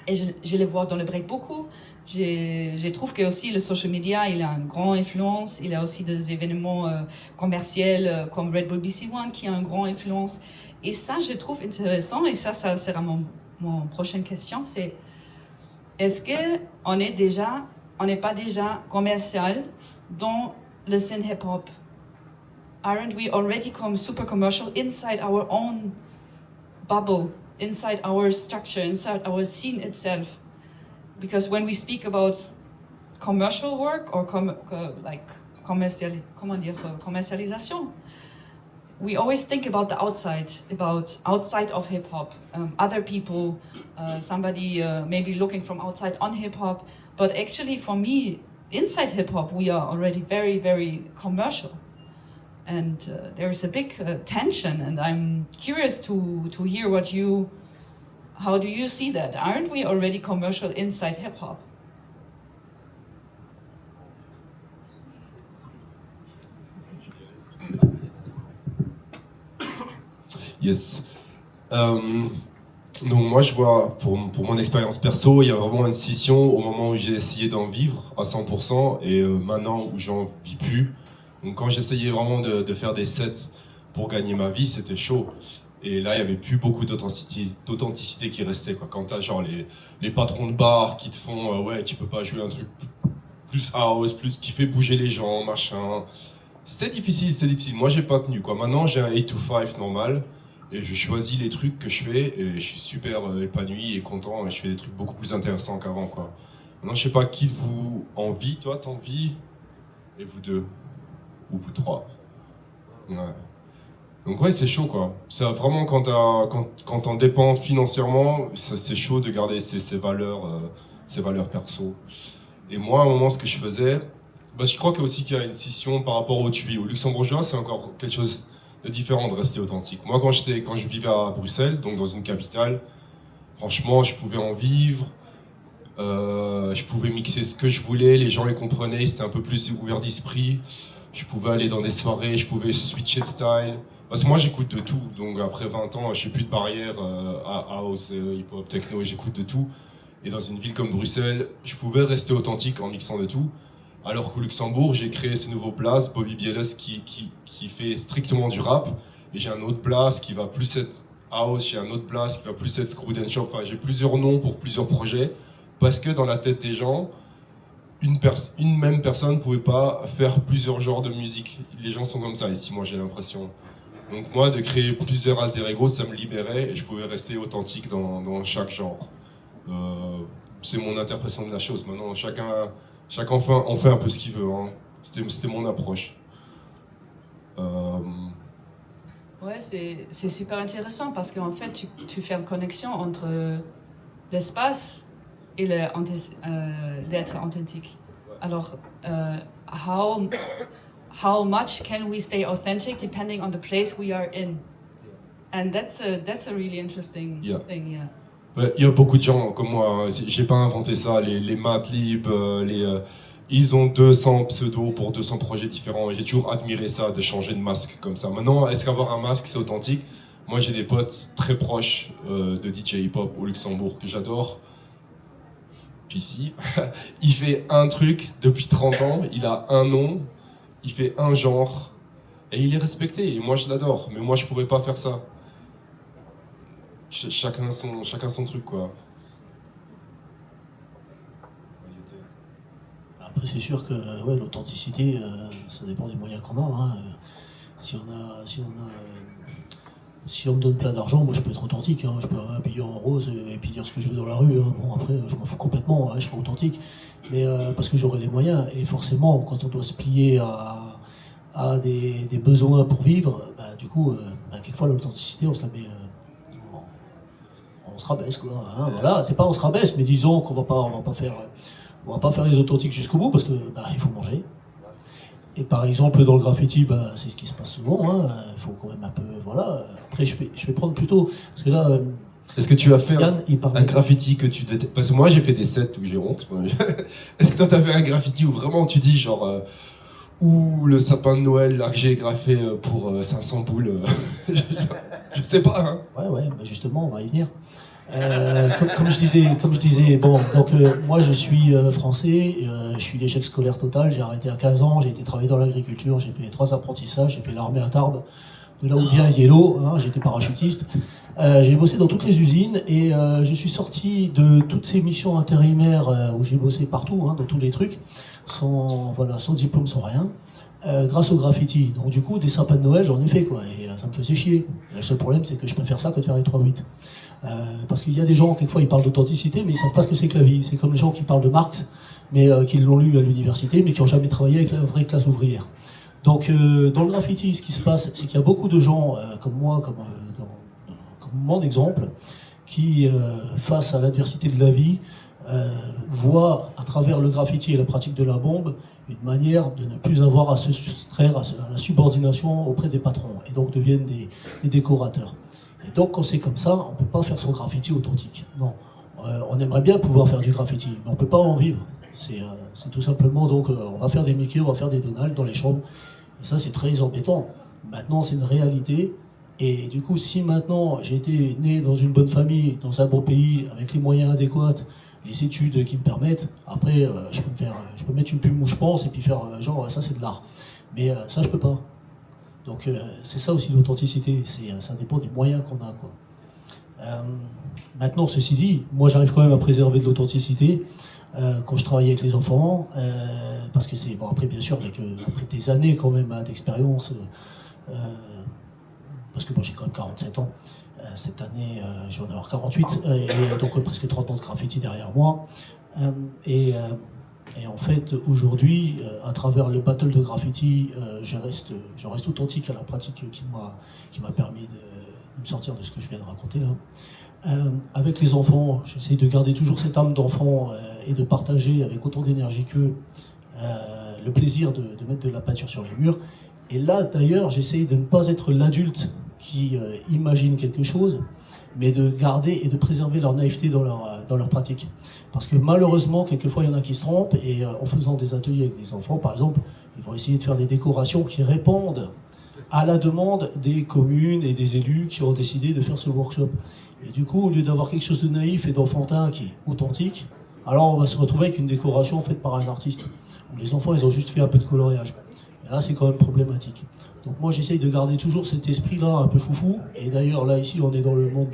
Et je les vois dans le break beaucoup. Je trouve que aussi le social media, il a une grande influence. Il a aussi des événements commerciaux comme Red Bull BC One qui a une grande influence. Et ça, je trouve intéressant. Et ça sera mon prochaine question. C'est, est-ce qu'on n'est pas déjà commercial dans le scène hip-hop? Aren't we already super commercial inside our own bubble, inside our structure, inside our scene itself? Because when we speak about commercial work or commercialisation, we always think about the outside of hip hop, other people, somebody maybe looking from outside on hip hop. But actually, for me, inside hip hop, we are already very, very commercial. And there is a big tension, and I'm curious to hear how do you see that? Aren't we already commercial inside hip hop? Yes. Donc moi je vois, pour mon expérience perso, il y a vraiment une scission au moment où j'ai essayé d'en vivre à 100% et maintenant où j'en vis plus. Donc quand j'essayais vraiment de faire des sets pour gagner ma vie, c'était chaud. Et là, il n'y avait plus beaucoup d'authenticité qui restait, quoi. Quand t'as genre les patrons de bar qui te font ouais, tu peux pas jouer un truc plus house, qui fait bouger les gens, machin. C'était difficile. Moi, j'ai pas tenu, quoi. Maintenant, j'ai un 8 to 5 normal. Et je choisis les trucs que je fais et je suis super épanoui et content. Et je fais des trucs beaucoup plus intéressants qu'avant, quoi. Maintenant, je sais pas qui de vous en vit. Toi, t'en vis. Et vous deux. Ou vous trois. Ouais. Donc ouais, c'est chaud, quoi. C'est vraiment quand t'en dépends financièrement, c'est chaud de garder ses valeurs perso. Et moi, à un moment, ce que je faisais, je crois aussi qu'il y a une scission par rapport où tu vis. Au luxembourgeois, c'est encore quelque chose de différent de rester authentique. Moi, quand je vivais à Bruxelles, donc dans une capitale, franchement, je pouvais en vivre. Je pouvais mixer ce que je voulais, les gens les comprenaient, c'était un peu plus ouvert d'esprit. Je pouvais aller dans des soirées, je pouvais switcher de style. Parce que moi j'écoute de tout, donc après 20 ans, je n'ai plus de barrière à house, hip-hop, techno, j'écoute de tout. Et dans une ville comme Bruxelles, je pouvais rester authentique en mixant de tout. Alors qu'au Luxembourg, j'ai créé ce nouveau place, Bobby Bieles, qui fait strictement du rap. Et j'ai un autre place qui va plus être house, j'ai un autre place qui va plus être Screwed and Shop. Enfin, j'ai plusieurs noms pour plusieurs projets. Parce que dans la tête des gens, une même personne ne pouvait pas faire plusieurs genres de musique. Les gens sont comme ça ici, moi j'ai l'impression. Donc moi, de créer plusieurs alter ego, ça me libérait et je pouvais rester authentique dans chaque genre. C'est mon interprétation de la chose. Maintenant, chacun en fait un peu ce qu'il veut. Hein. C'était mon approche. Ouais, c'est super intéressant parce qu'en fait, tu fais une connexion entre l'espace et d'être authentique. Alors, how much can we stay authentic depending on the place we are in? And that's a really interesting thing, yeah. Il y a beaucoup de gens comme moi, hein. J'ai pas inventé ça, les Madlib, ils ont 200 pseudos pour 200 projets différents et j'ai toujours admiré ça, de changer de masque comme ça. Maintenant, est-ce qu'avoir un masque c'est authentique? Moi j'ai des potes très proches de DJ hip-hop au Luxembourg que j'adore. Puis ici, il fait un truc depuis 30 ans, il a un nom, il fait un genre et il est respecté et moi je l'adore, mais moi je pourrais pas faire ça. Chacun son truc, quoi. Après, c'est sûr que ouais, l'authenticité, ça dépend des moyens qu'on a. Hein. Si on me donne plein d'argent, moi je peux être authentique. Hein. Je peux habiller en rose et puis dire ce que je veux dans la rue. Hein. Bon, après, je m'en fous complètement, hein, je serai authentique. Mais parce que j'aurai les moyens. Et forcément, quand on doit se plier à des besoins pour vivre, du coup, quelquefois l'authenticité, on se la met. On se rabaisse, quoi. Hein, voilà, c'est pas on se rabaisse, mais disons qu'on va pas faire les authentiques jusqu'au bout parce que il faut manger. Et par exemple dans le graffiti, c'est ce qui se passe souvent. Hein, il faut quand même un peu, voilà. Après je vais prendre plutôt parce que là. Est-ce que tu as fait Yann, un graffiti que tu détestes? Parce que moi j'ai fait des sets où j'ai honte. Est-ce que toi t'as fait un graffiti où vraiment tu dis genre ou le sapin de Noël là que j'ai graffé pour 500 boules? Je sais pas. Hein. Ouais, justement, on va y venir. Comme je disais, bon, donc moi je suis français, je suis l'échec scolaire total, j'ai arrêté à 15 ans, j'ai été travailler dans l'agriculture, j'ai fait 3 apprentissages, j'ai fait l'armée à Tarbes, de là où vient Yellow, hein, j'étais parachutiste. J'ai bossé dans toutes les usines et je suis sorti de toutes ces missions intérimaires où j'ai bossé partout, hein, dans tous les trucs, sans diplôme, sans rien. Grâce au graffiti. Donc du coup, des sapins de Noël, j'en ai fait quoi, et ça me faisait chier. Le seul problème, c'est que je préfère ça que de faire les 3-8. Parce qu'il y a des gens, quelquefois, ils parlent d'authenticité, mais ils savent pas ce que c'est que la vie. C'est comme les gens qui parlent de Marx, mais qui l'ont lu à l'université, mais qui n'ont jamais travaillé avec la vraie classe ouvrière. Donc dans le graffiti, ce qui se passe, c'est qu'il y a beaucoup de gens comme moi, comme mon exemple, qui, face à l'adversité de la vie, voient à travers le graffiti et la pratique de la bombe une manière de ne plus avoir à se soustraire à la subordination auprès des patrons, et donc deviennent des décorateurs. Et donc quand c'est comme ça, on ne peut pas faire son graffiti authentique. Non, on aimerait bien pouvoir faire du graffiti, mais on ne peut pas en vivre. C'est tout simplement, donc on va faire des Mickey, on va faire des Donald dans les chambres, et ça c'est très embêtant. Maintenant c'est une réalité. Et du coup, si maintenant j'ai été né dans une bonne famille, dans un bon pays, avec les moyens adéquats, les études qui me permettent, après je peux mettre une plume où je pense et puis faire genre ça c'est de l'art. Mais ça je peux pas. Donc c'est ça aussi l'authenticité, ça dépend des moyens qu'on a quoi. Maintenant ceci dit, moi j'arrive quand même à préserver de l'authenticité quand je travaille avec les enfants, parce que c'est bon après bien sûr après des années quand même hein, d'expérience. Parce que moi j'ai quand même 47 ans, cette année je vais en avoir 48, et donc presque 30 ans de graffiti derrière moi. Et en fait aujourd'hui, à travers le battle de graffiti, je reste authentique à la pratique qui m'a permis de me sortir de ce que je viens de raconter là. Avec les enfants, j'essaie de garder toujours cette âme d'enfant et de partager avec autant d'énergie qu'eux le plaisir de mettre de la peinture sur les murs. Et là d'ailleurs j'essaie de ne pas être l'adulte qui imaginent quelque chose, mais de garder et de préserver leur naïveté dans leur pratique. Parce que malheureusement, quelquefois, il y en a qui se trompent, et en faisant des ateliers avec des enfants, par exemple, ils vont essayer de faire des décorations qui répondent à la demande des communes et des élus qui ont décidé de faire ce workshop. Et du coup, au lieu d'avoir quelque chose de naïf et d'enfantin qui est authentique, alors on va se retrouver avec une décoration faite par un artiste, où les enfants, ils ont juste fait un peu de coloriage. Et là, c'est quand même problématique. Donc moi, j'essaye de garder toujours cet esprit-là un peu foufou. Et d'ailleurs, là, ici, on est dans le monde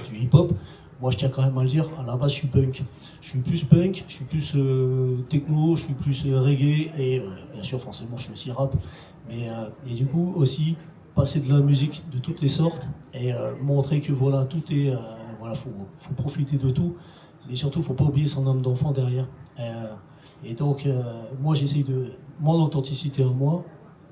du hip-hop. Moi, je tiens quand même à le dire, à la base, je suis punk. Je suis plus punk, je suis plus techno, je suis plus reggae. Et bien sûr, forcément, je suis aussi rap. Et du coup, aussi, passer de la musique de toutes les sortes et montrer que voilà, tout est... voilà, faut profiter de tout. Mais surtout, faut pas oublier son âme d'enfant derrière. Et donc, moi, j'essaye de... Mon authenticité à moi,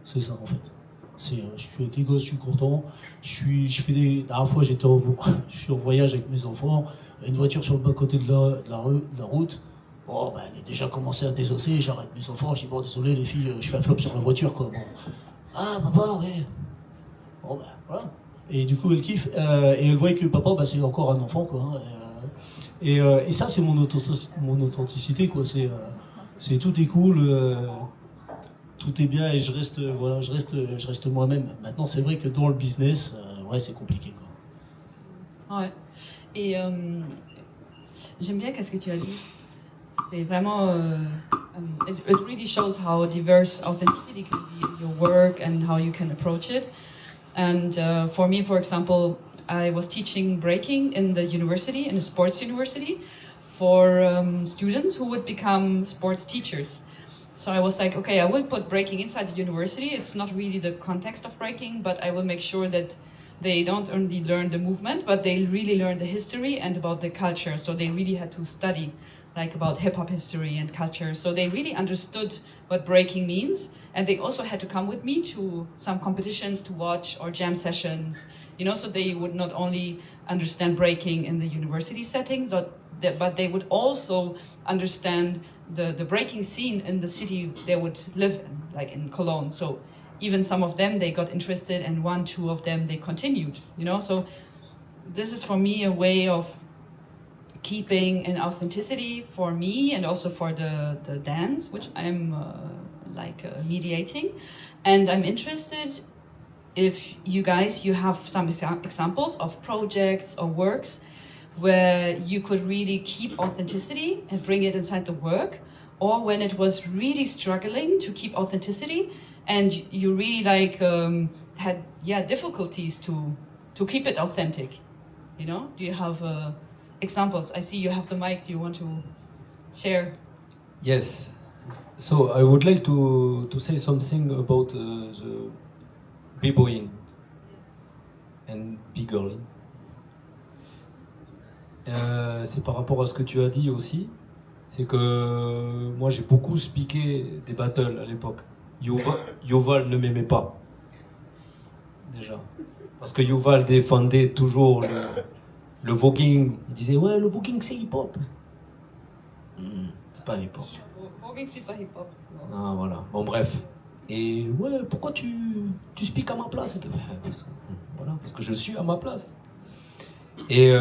c'est ça, en fait. Je suis avec les gosses, je suis content. La dernière fois, je suis en voyage avec mes enfants. Une voiture sur le bas-côté de la route. Bon, ben, elle a déjà commencé à désosser. J'arrête mes enfants. Je dis, bon, désolé, les filles, je fais un flop sur la voiture, quoi. Bon. Ah, papa, oui. Bon, ben, voilà. Et du coup, elle kiffe. Et elle voit que papa, ben, c'est encore un enfant, quoi. Et ça, c'est mon authenticité, quoi. C'est tout est cool. Tout est bien et je reste moi-même. Maintenant, c'est vrai que dans le business, ouais, c'est compliqué, quoi. Ouais. Et j'aime bien qu'est-ce que tu as dit. C'est vraiment, it really shows how diverse authenticity can be in your work and how you can approach it. And for me, for example, I was teaching breaking in the university, in a sports university, for students who would become sports teachers. So I was like, okay, I will put breaking inside the university. It's not really the context of breaking, but I will make sure that they don't only learn the movement, but they really learn the history and about the culture. So they really had to study like about hip-hop history and culture. So they really understood what breaking means. And they also had to come with me to some competitions to watch or jam sessions, you know, so they would not only understand breaking in the university settings, but they would also understand the breaking scene in the city they would live in, like in Cologne. So even some of them, they got interested, and 1-2 of them, they continued, you know. So this is for me a way of keeping an authenticity for me and also for the dance, which I'm mediating. And I'm interested if you guys, you have some examples of projects or works where you could really keep authenticity and bring it inside the work, or when it was really struggling to keep authenticity and you really had difficulties to keep it authentic, you know? Do you have examples? I see you have the mic. Do you want to share? Yes. So I would like to say something about the b-boying and b-girling. C'est par rapport à ce que tu as dit aussi. C'est que moi j'ai beaucoup speaké des battles à l'époque. Yuval ne m'aimait pas. Déjà. Parce que Yuval défendait toujours le voguing. Il disait ouais, le voguing c'est hip-hop. C'est pas hip-hop. Voguing, c'est pas hip-hop. Ah voilà. Bon bref. Et ouais, pourquoi tu speaks à ma place et tout. Voilà, parce que je suis à ma place. Et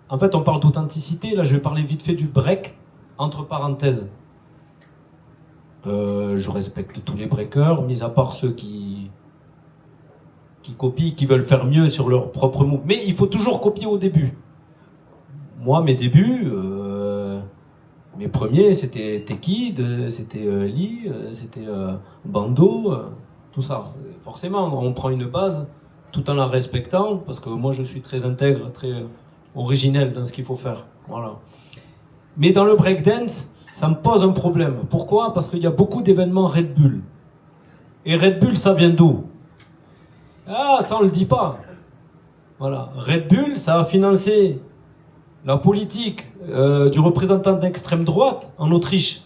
en fait, on parle d'authenticité. Là, je vais parler vite fait du break, entre parenthèses. Je respecte tous les breakers, mis à part ceux qui copient, qui veulent faire mieux sur leur propre move. Mais il faut toujours copier au début. Moi, mes débuts, mes premiers, c'était Tekid, c'était Lee, c'était Bando, tout ça. Forcément, on prend une base tout en la respectant, parce que moi, je suis très intègre, très originel dans ce qu'il faut faire. Voilà. Mais dans le breakdance, ça me pose un problème. Pourquoi ? Parce qu'il y a beaucoup d'événements Red Bull. Et Red Bull, ça vient d'où ? Ah, ça on le dit pas. Voilà. Red Bull, ça a financé la politique du représentant d'extrême droite en Autriche.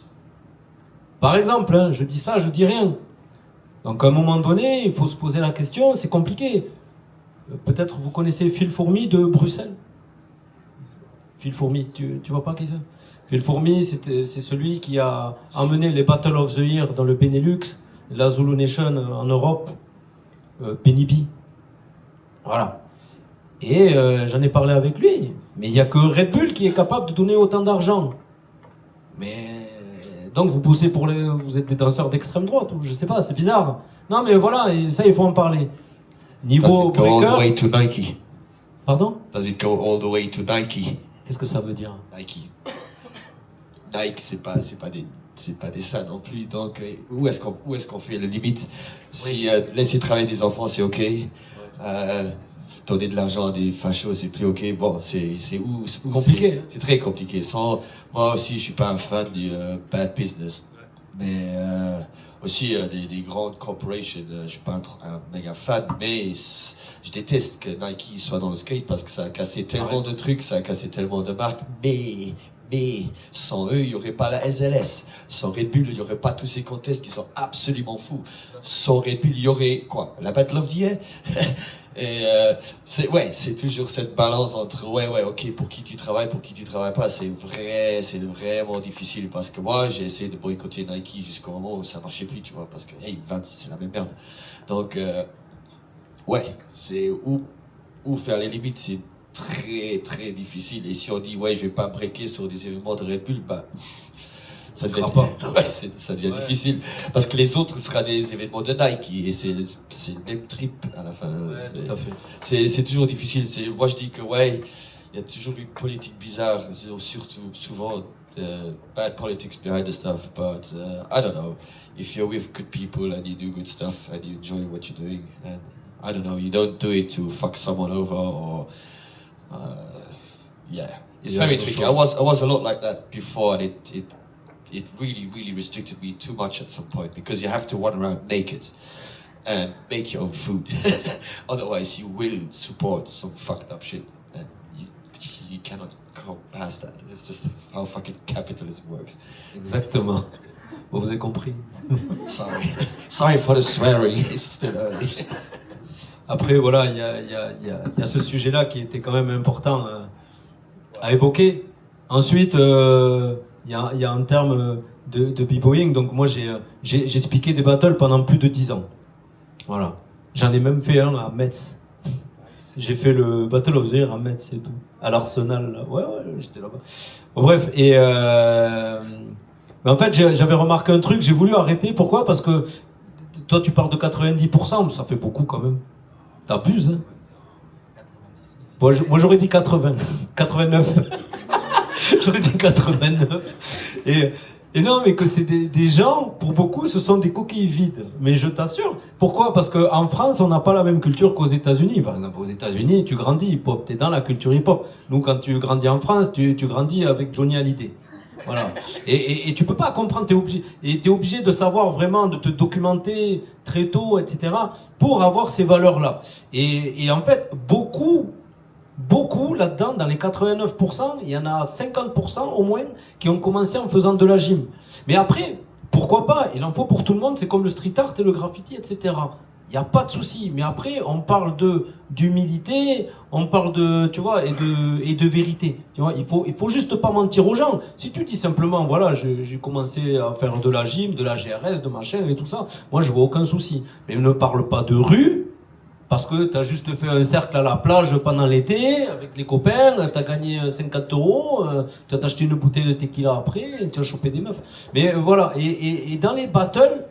Par exemple, hein, je dis ça, je dis rien. Donc à un moment donné, il faut se poser la question, c'est compliqué. Peut-être vous connaissez Phil Fourmi de Bruxelles. Phil Fourmi, tu vois pas qui c'est ? Phil Fourmi, c'est celui qui a amené les Battle of the Year dans le Benelux, la Zulu Nation en Europe, Benibi. Voilà. Et j'en ai parlé avec lui. Mais il n'y a que Red Bull qui est capable de donner autant d'argent. Mais donc vous êtes des danseurs d'extrême droite, ou je sais pas, c'est bizarre. Non mais voilà, et ça il faut en parler. Niveau Does it go all the breaker. way to Nike? Pardon ? Does it go all the way to Nike? Qu'est-ce que ça veut dire ? Nike. Nike, c'est pas des ça non plus. Donc, où est-ce qu'on fait la limite? Si laisser travailler des enfants, c'est ok. Donner de l'argent à des fachos, c'est plus ok. Bon, c'est où compliqué. C'est très compliqué. Moi aussi, je suis pas un fan du bad business. Mais aussi des grandes corporations, je suis pas un méga fan, mais je déteste que Nike soit dans le skate parce que ça a cassé tellement de trucs, ça a cassé tellement de marques, mais sans eux, il n'y aurait pas la SLS. Sans Red Bull, il n'y aurait pas tous ces contests qui sont absolument fous. Sans Red Bull, il y aurait quoi? La Battle of the Year? Et c'est toujours cette balance entre ok, pour qui tu travailles pas, c'est vraiment difficile parce que moi j'ai essayé de boycotter Nike jusqu'au moment où ça marchait plus, tu vois, parce que Vans c'est la même merde. Donc c'est où faire les limites, c'est très très difficile. Et si on dit je vais pas breaker sur des événements de Red Bull, ça devient, ça devient difficile parce que les autres sera des événements de Nike et c'est le même trip à la fin. Tout à fait. C'est toujours difficile. Moi je dis que il y a toujours une politique bizarre, surtout souvent bad politics behind the stuff. But I don't know, if you're with good people and you do good stuff and you enjoy what you're doing, and I don't know, you don't do it to fuck someone over or it's very tricky. Sure. I was a lot like that before, and it really restricted me too much at some point because you have to run around naked and make your own food. Otherwise, you will support some fucked up shit, and you cannot go past that. It's just how fucking capitalism works. Exactement. Vous avez compris. Sorry for the swearing. It's still early. Après, voilà, il y a ce sujet-là qui était quand même important à évoquer. Ensuite, il y a un terme de b-boying. Donc moi, j'ai speaké des battles pendant plus de 10 ans. Voilà. J'en ai même fait un à Metz. J'ai fait le Battle of the Year à Metz et tout. À l'Arsenal, là. Ouais, j'étais là-bas. Bon, bref, et mais en fait, j'avais remarqué un truc, j'ai voulu arrêter. Pourquoi ? Parce que toi, tu parles de 90%, ça fait beaucoup quand même. T'abuses, hein ? Bon, moi j'aurais dit 80, 89. J'aurais dit 89. Et non, mais que c'est des gens, pour beaucoup, ce sont des coquilles vides. Mais je t'assure. Pourquoi? Parce qu'en France, on n'a pas la même culture qu'aux États-Unis. Par exemple, aux États-Unis, tu grandis hip-hop, t'es dans la culture hip-hop. Nous, quand tu grandis en France, tu grandis avec Johnny Hallyday. Voilà. Et tu peux pas comprendre, t'es obligé de savoir vraiment, de te documenter très tôt, etc., pour avoir ces valeurs-là. Et en fait, beaucoup là-dedans, dans les 89%, il y en a 50% au moins qui ont commencé en faisant de la gym. Mais après, pourquoi pas? Il en faut pour tout le monde, c'est comme le street art et le graffiti, etc. Il n'y a pas de souci. Mais après, on parle d'humilité, on parle de, tu vois, et de vérité. Tu vois, il faut juste pas mentir aux gens. Si tu dis simplement, voilà, j'ai commencé à faire de la gym, de la GRS, de machin et tout ça, moi je vois aucun souci. Mais ne parle pas de rue, parce que t'as juste fait un cercle à la plage pendant l'été, avec les copains, t'as gagné 50 €, t'as acheté une bouteille de tequila après, et tu as chopé des meufs. Mais voilà, et dans les battles,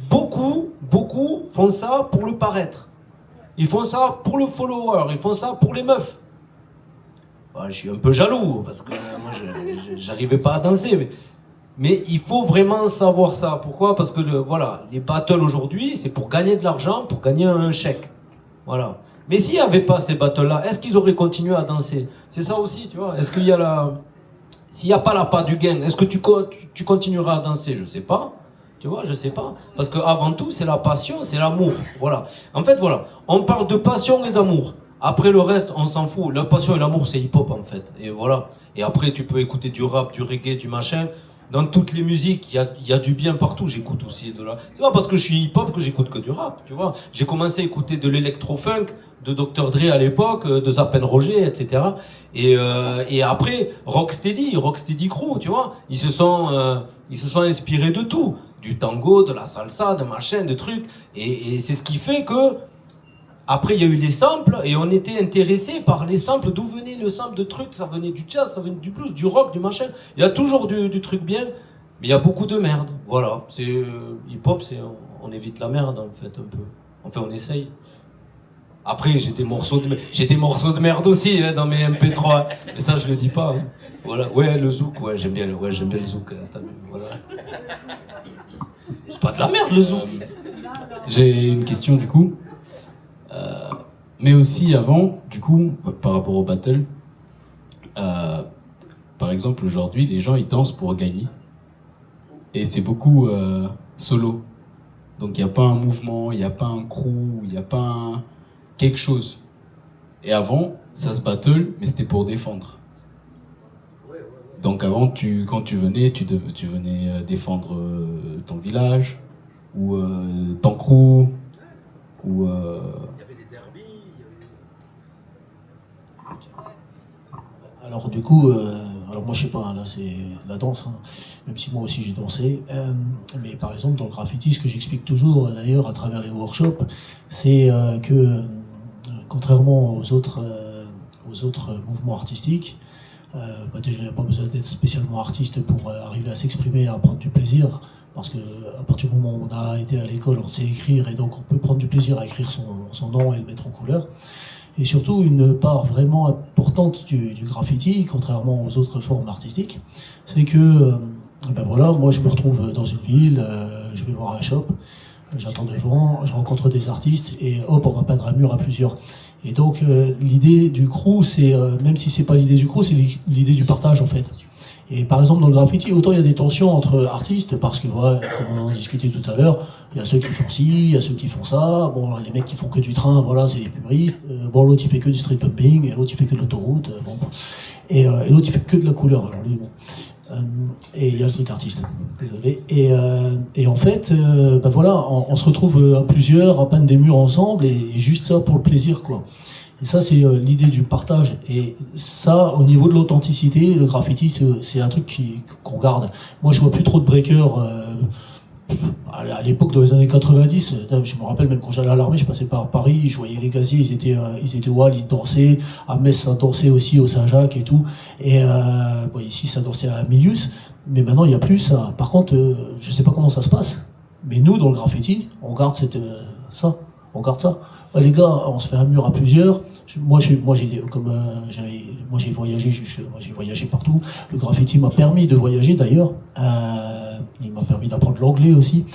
beaucoup font ça pour le paraître. Ils font ça pour le follower, ils font ça pour les meufs. Bah, je suis un peu jaloux, parce que moi, j'arrivais pas à danser, mais il faut vraiment savoir ça. Pourquoi? Parce que voilà, les battles aujourd'hui, c'est pour gagner de l'argent, pour gagner un chèque. Voilà. Mais s'il n'y avait pas ces battles-là, est-ce qu'ils auraient continué à danser? C'est ça aussi, tu vois. Est-ce qu'il y a s'il n'y a pas la part du gain, est-ce que tu continueras à danser? Je sais pas. Tu vois, je sais pas. Parce que avant tout, c'est la passion, c'est l'amour. Voilà. En fait, voilà. On parle de passion et d'amour. Après le reste, on s'en fout. La passion et l'amour, c'est hip-hop, en fait. Et voilà. Et après, tu peux écouter du rap, du reggae, du machin. Dans toutes les musiques, il y a du bien partout. J'écoute aussi de la... C'est pas parce que je suis hip-hop que j'écoute que du rap, tu vois. J'ai commencé à écouter de l'électro-funk, de Dr. Dre à l'époque, de Zapp & Roger, etc. Et après, Rocksteady Crew, tu vois. Ils se sont inspirés de tout. Du tango, de la salsa, de machin, de trucs. Et c'est ce qui fait que... Après, il y a eu les samples, et on était intéressé par les samples. D'où venait le sample de trucs? Ça venait du jazz, ça venait du blues, du rock, du machin. Il y a toujours du truc bien, mais il y a beaucoup de merde. Voilà. C'est hip-hop, on évite la merde, en fait, un peu. Enfin, on essaye. Après, j'ai des morceaux de merde aussi, hein, dans mes MP3. Mais ça, je le dis pas. Hein. Voilà. Ouais, le zouk, ouais, j'aime bien le zouk. Voilà. C'est pas de la merde, le zouk. J'ai une question, du coup. Mais aussi avant, du coup, par rapport au battle, par exemple, aujourd'hui, les gens, ils dansent pour gagner. Et c'est beaucoup solo. Donc, il n'y a pas un mouvement, il n'y a pas un crew, il n'y a pas quelque chose. Et avant, ça se battle, mais c'était pour défendre. Donc, avant, quand tu venais, tu venais défendre ton village, ou ton crew, ou... Alors du coup, alors moi je sais pas, là c'est la danse, hein, même si moi aussi j'ai dansé. Mais par exemple dans le graffiti, ce que j'explique toujours d'ailleurs à travers les workshops, c'est que contrairement aux autres mouvements artistiques, déjà il n'y a pas besoin d'être spécialement artiste pour arriver à s'exprimer, à prendre du plaisir. Parce que à partir du moment où on a été à l'école, on sait écrire et donc on peut prendre du plaisir à écrire son nom et le mettre en couleur. Et surtout, une part vraiment importante du graffiti, contrairement aux autres formes artistiques, c'est que, ben voilà, moi je me retrouve dans une ville, je vais voir un shop, j'attends devant, je rencontre des artistes et hop, on va peindre un mur à plusieurs. Et donc l'idée du crew, c'est, même si c'est pas l'idée du crew, c'est l'idée du partage en fait. Et par exemple dans le graffiti, autant il y a des tensions entre artistes, parce que voilà, comme on en discutait tout à l'heure, il y a ceux qui font ci, il y a ceux qui font ça, bon les mecs qui font que du train, voilà c'est les puristes, bon l'autre il fait que du street pumping, et l'autre il fait que de l'autoroute, bon. Et l'autre il fait que de la couleur, alors lui bon. Et il y a le street artiste, désolé. Et en fait, ben voilà, on se retrouve à plusieurs, à peindre des murs ensemble, et juste ça pour le plaisir quoi. Et ça, c'est l'idée du partage. Et ça, au niveau de l'authenticité, le graffiti, c'est un truc qu'on garde. Moi, je vois plus trop de breakers. À l'époque, dans les années 90, je me rappelle même quand j'allais à l'armée, je passais par Paris, je voyais les gaziers, ils étaient wild, ils dansaient. À Metz, ça dansait aussi au Saint-Jacques et tout. Et bon, ici, ça dansait à Milius. Mais maintenant, il n'y a plus ça. Par contre, je sais pas comment ça se passe. Mais nous, dans le graffiti, on garde ça. on garde ça. Les gars, on se fait un mur à plusieurs. Moi j'ai voyagé partout. Le graffiti m'a permis de voyager d'ailleurs. Il m'a permis d'apprendre l'anglais aussi.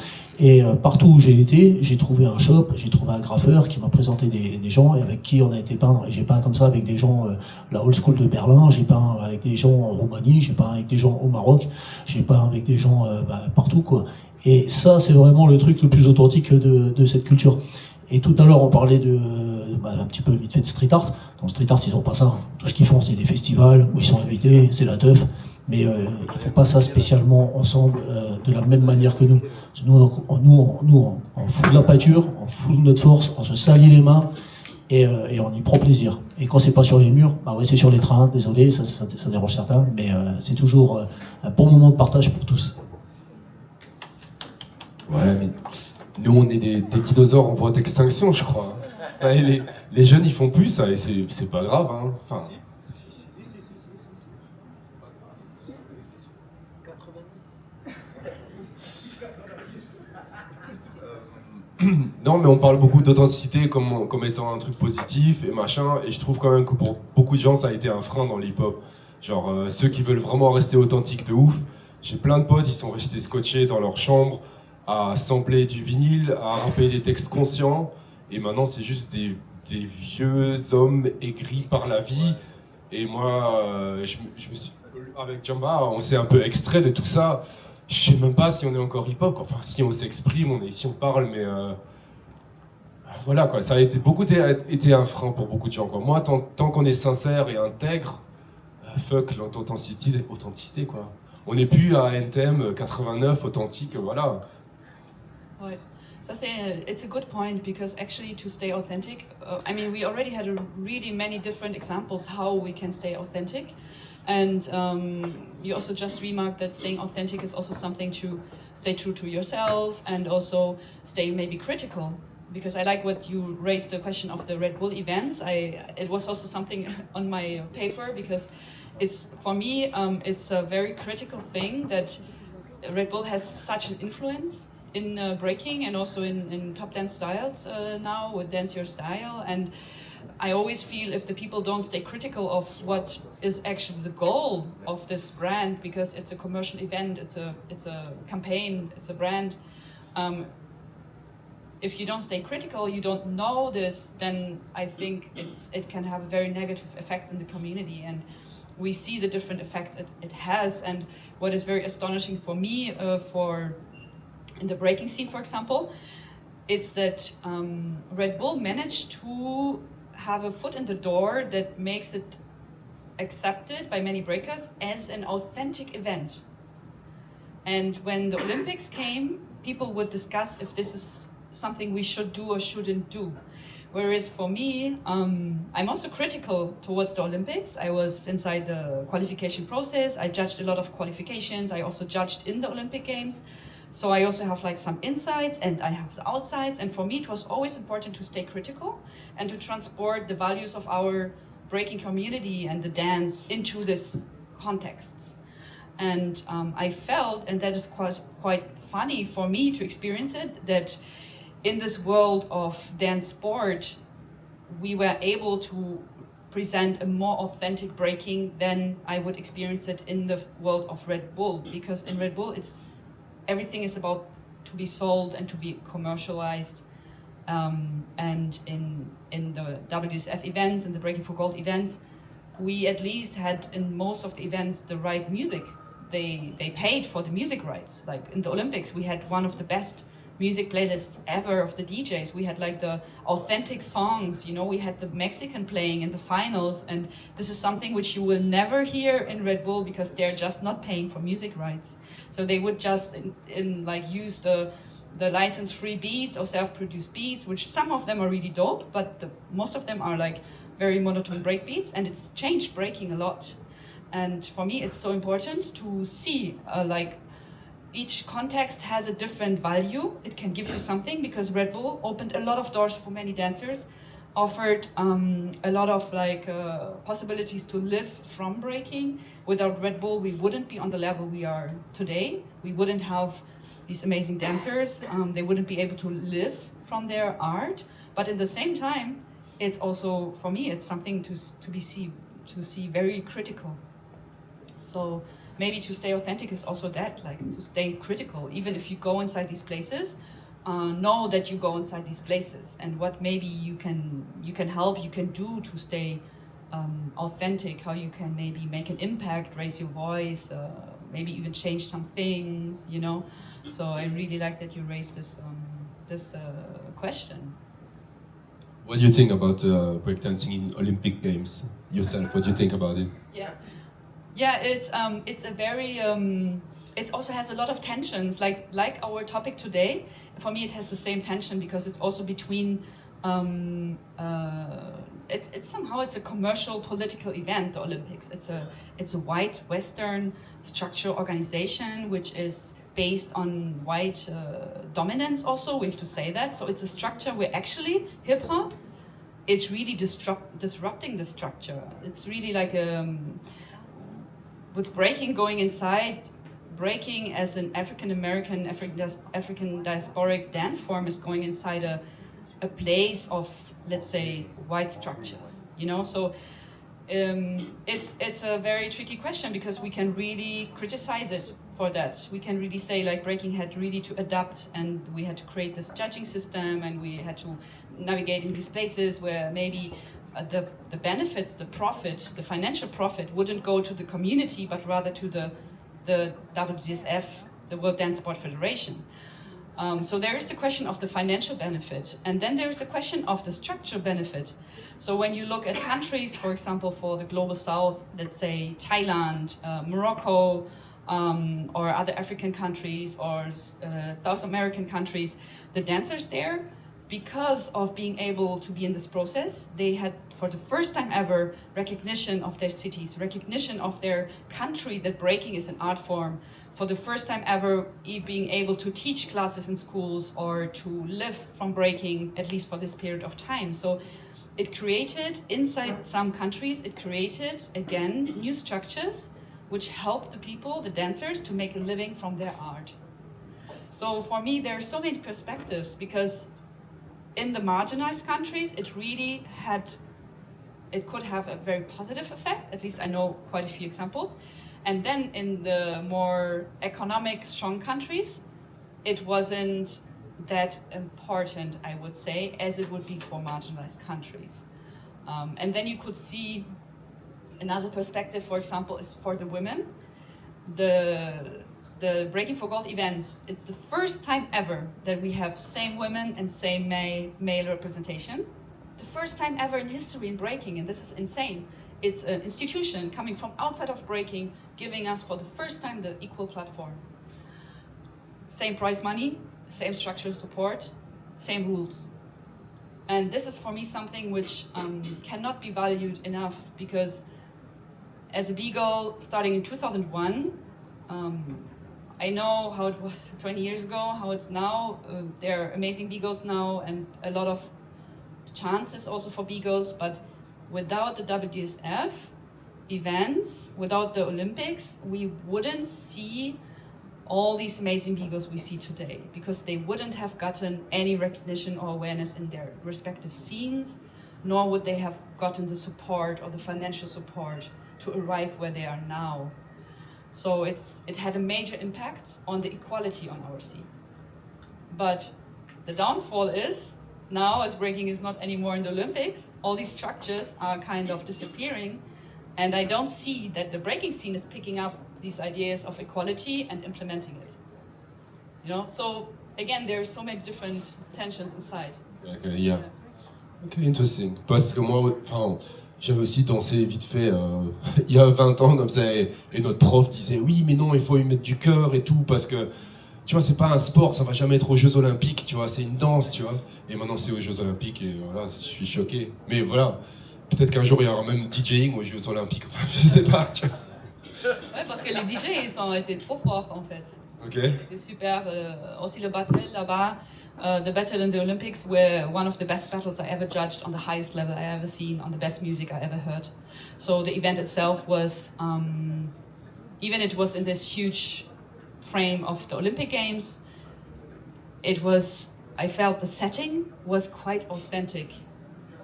Et partout où j'ai été, j'ai trouvé un shop, j'ai trouvé un graffeur qui m'a présenté des gens et avec qui on a été peindre. Et j'ai peint comme ça avec des gens, la old school de Berlin, j'ai peint avec des gens en Roumanie, j'ai peint avec des gens au Maroc, j'ai peint avec des gens partout, quoi. Et ça, c'est vraiment le truc le plus authentique de cette culture. Et tout à l'heure, on parlait un petit peu vite fait de street art. Dans street art, ils n'ont pas ça. Tout ce qu'ils font, c'est des festivals où ils sont invités, c'est la teuf. Mais ils ne font pas ça spécialement ensemble de la même manière que nous. On fout de la pâture, on fout de notre force, on se salit les mains et on y prend plaisir. Et quand c'est pas sur les murs, bah ouais, c'est sur les trains, désolé, ça dérange certains, mais c'est toujours un bon moment de partage pour tous. Ouais, mais nous, on est des dinosaures en voie d'extinction, je crois. Enfin, les jeunes, ils font plus ça, et c'est pas grave, hein. Enfin... Non, mais on parle beaucoup d'authenticité comme étant un truc positif et machin, et je trouve quand même que pour beaucoup de gens, ça a été un frein dans l'hip-hop. Genre, ceux qui veulent vraiment rester authentiques de ouf, j'ai plein de potes, ils sont restés scotchés dans leur chambre à sampler du vinyle, à rapper des textes conscients, et maintenant c'est juste des vieux hommes aigris par la vie. Et moi, je me suis, avec Jamba, on s'est un peu extrait de tout ça. Je sais même pas si on est encore hip-hop, enfin si on s'exprime, on est ici, on parle, mais voilà quoi, ça a été été un frein pour beaucoup de gens, quoi. Moi, tant qu'on est sincère et intègre, fuck l'authenticité quoi. On n'est plus à NTM 89 authentique, voilà. Ouais. So it's a good point because actually to stay authentic, I mean we already had really many different examples how we can stay authentic. And you also just remarked that staying authentic is also something to stay true to yourself and also stay maybe critical. Because I like what you raised the question of the Red Bull events. It was also something on my paper because it's for me it's a very critical thing that Red Bull has such an influence in breaking and also in top dance styles now with Dance Your Style. And I always feel if the people don't stay critical of what is actually the goal of this brand, because it's a commercial event, it's a campaign, it's a brand. If you don't stay critical, you don't know this, then I think it can have a very negative effect in the community. And we see the different effects it has. And what is very astonishing for me, in the breaking scene, for example, it's that Red Bull managed to have a foot in the door that makes it accepted by many breakers as an authentic event. And when the Olympics came, people would discuss if this is something we should do or shouldn't do. Whereas for me, I'm also critical towards the Olympics. I was inside the qualification process. I judged a lot of qualifications. I also judged in the Olympic Games. So I also have like some insights and I have the outsides. And for me, it was always important to stay critical and to transport the values of our breaking community and the dance into this contexts. And I felt, and that is quite funny for me to experience it, that in this world of dance sport, we were able to present a more authentic breaking than I would experience it in the world of Red Bull. Because in Red Bull, everything is about to be sold and to be commercialized. And in the WSF events and the Breaking for Gold events, we at least had in most of the events the right music. They paid for the music rights. Like in the Olympics, we had one of the best music playlists ever of the DJs. We had like the authentic songs, you know, we had the Mexican playing in the finals, and this is something which you will never hear in Red Bull because they're just not paying for music rights. So they would just like use the license-free beats or self-produced beats, which some of them are really dope, but most of them are like very monotone break beats, and it's changed breaking a lot. And for me, it's so important to see like each context has a different value. It can give you something because Red Bull opened a lot of doors for many dancers, offered a lot of like possibilities to live from breaking. Without Red Bull, we wouldn't be on the level we are today. We wouldn't have these amazing dancers, they wouldn't be able to live from their art. But at the same time, it's also, for me, it's something to see very critical. So maybe to stay authentic is also that, like to stay critical. Even if you go inside these places, know that you go inside these places and what maybe you can help, you can do to stay authentic, how you can maybe make an impact, raise your voice, maybe even change some things, you know. So I really like that you raised this question. What do you think about breakdancing in Olympic Games yourself? What do you think about it? Yeah, it's a very it also has a lot of tensions, like our topic today. For me, it has the same tension because it's also between it's somehow it's a commercial political event, the Olympics. It's a white Western structural organization which is based on white dominance. Also, we have to say that. So it's a structure where actually hip hop is really disrupting the structure. It's really like with breaking going inside. Breaking as an African American, African diasporic dance form is going inside a place of, let's say, white structures, you know. So it's a very tricky question because we can really criticize it for that. We can really say like breaking had really to adapt, and we had to create this judging system, and we had to navigate in these places where maybe the benefits, the profit, the financial profit wouldn't go to the community, but rather to the WDSF, the World Dance Sport Federation. So there is the question of the financial benefit, and then there is the question of the structural benefit. So when you look at countries, for example, for the Global South, let's say Thailand, Morocco, or other African countries, or South American countries, the dancers there, because of being able to be in this process, they had, for the first time ever, recognition of their cities, recognition of their country, that breaking is an art form. For the first time ever, being able to teach classes in schools or to live from breaking, at least for this period of time. So it created, inside some countries, it created, again, new structures which helped the people, the dancers, to make a living from their art. So for me, there are so many perspectives, because in the marginalized countries, it could have a very positive effect. At least I know quite a few examples. And then in the more economic strong countries, it wasn't that important, I would say, as it would be for marginalized countries. And then you could see another perspective, for example, is for the women. The Breaking for Gold events, it's the first time ever that we have same women and same male representation. The first time ever in history in breaking, and this is insane. It's an institution coming from outside of breaking, giving us for the first time the equal platform. Same prize money, same structural support, same rules. And this is for me something which cannot be valued enough, because as a B-girl starting in 2001, I know how it was 20 years ago, how it's now. There are amazing B-girls now and a lot of chances also for B-girls, but without the WDSF events, without the Olympics, we wouldn't see all these amazing B-girls we see today, because they wouldn't have gotten any recognition or awareness in their respective scenes, nor would they have gotten the support or the financial support to arrive where they are now. So it had a major impact on the equality on our scene. But the downfall is, now as breaking is not anymore in the Olympics, all these structures are kind of disappearing, and I don't see that the breaking scene is picking up these ideas of equality and implementing it. You know, so again, there are so many different tensions inside. Okay, yeah. Ok, interesting. Parce que moi, enfin, j'avais aussi dansé vite fait il y a 20 ans comme ça, et notre prof disait oui, mais non, il faut y mettre du cœur et tout, parce que tu vois, c'est pas un sport, ça va jamais être aux Jeux Olympiques, tu vois, c'est une danse, tu vois. Et maintenant c'est aux Jeux Olympiques, et voilà, je suis choqué. Mais voilà, peut-être qu'un jour il y aura même DJing aux Jeux Olympiques, enfin, je sais pas, tu vois. Ouais, parce que les DJ, ils ont été trop forts en fait. Ok. C'était super. Aussi le battle là-bas. The battle in the Olympics were one of the best battles I ever judged, on the highest level I ever seen, on the best music I ever heard. So the event itself was, even it was in this huge frame of the Olympic Games, I felt the setting was quite authentic,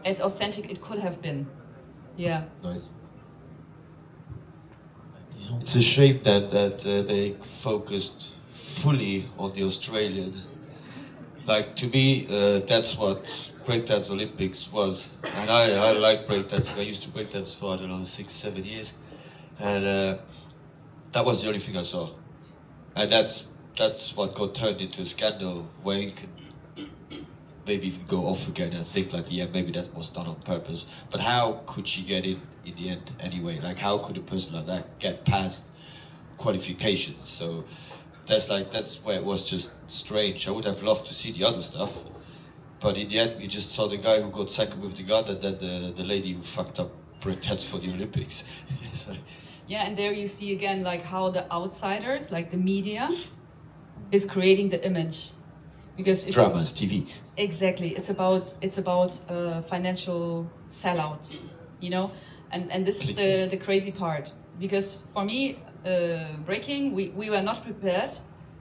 as authentic it could have been. Yeah. Nice. Disons. It's a shame that they focused fully on the Australian. Like to me, that's what breakdance Olympics was, and I like breakdancing. I used to breakdance for I don't know 6-7 years, and that was the only thing I saw, and that's what got turned into a scandal where you could maybe even go off again and think like, yeah, maybe that was done on purpose. But how could she get in the end anyway? Like, how could a person like that get past qualifications? So that's where it was just strange. I would have loved to see the other stuff, but in the end, we just saw the guy who got second with the gun, and then the lady who fucked up breakdance for the Olympics. So, Yeah, and there you see again like how the outsiders, like the media, is creating the image, because dramas, TV. Exactly, it's about financial sellout, you know, and this is the crazy part, because for me, breaking, we were not prepared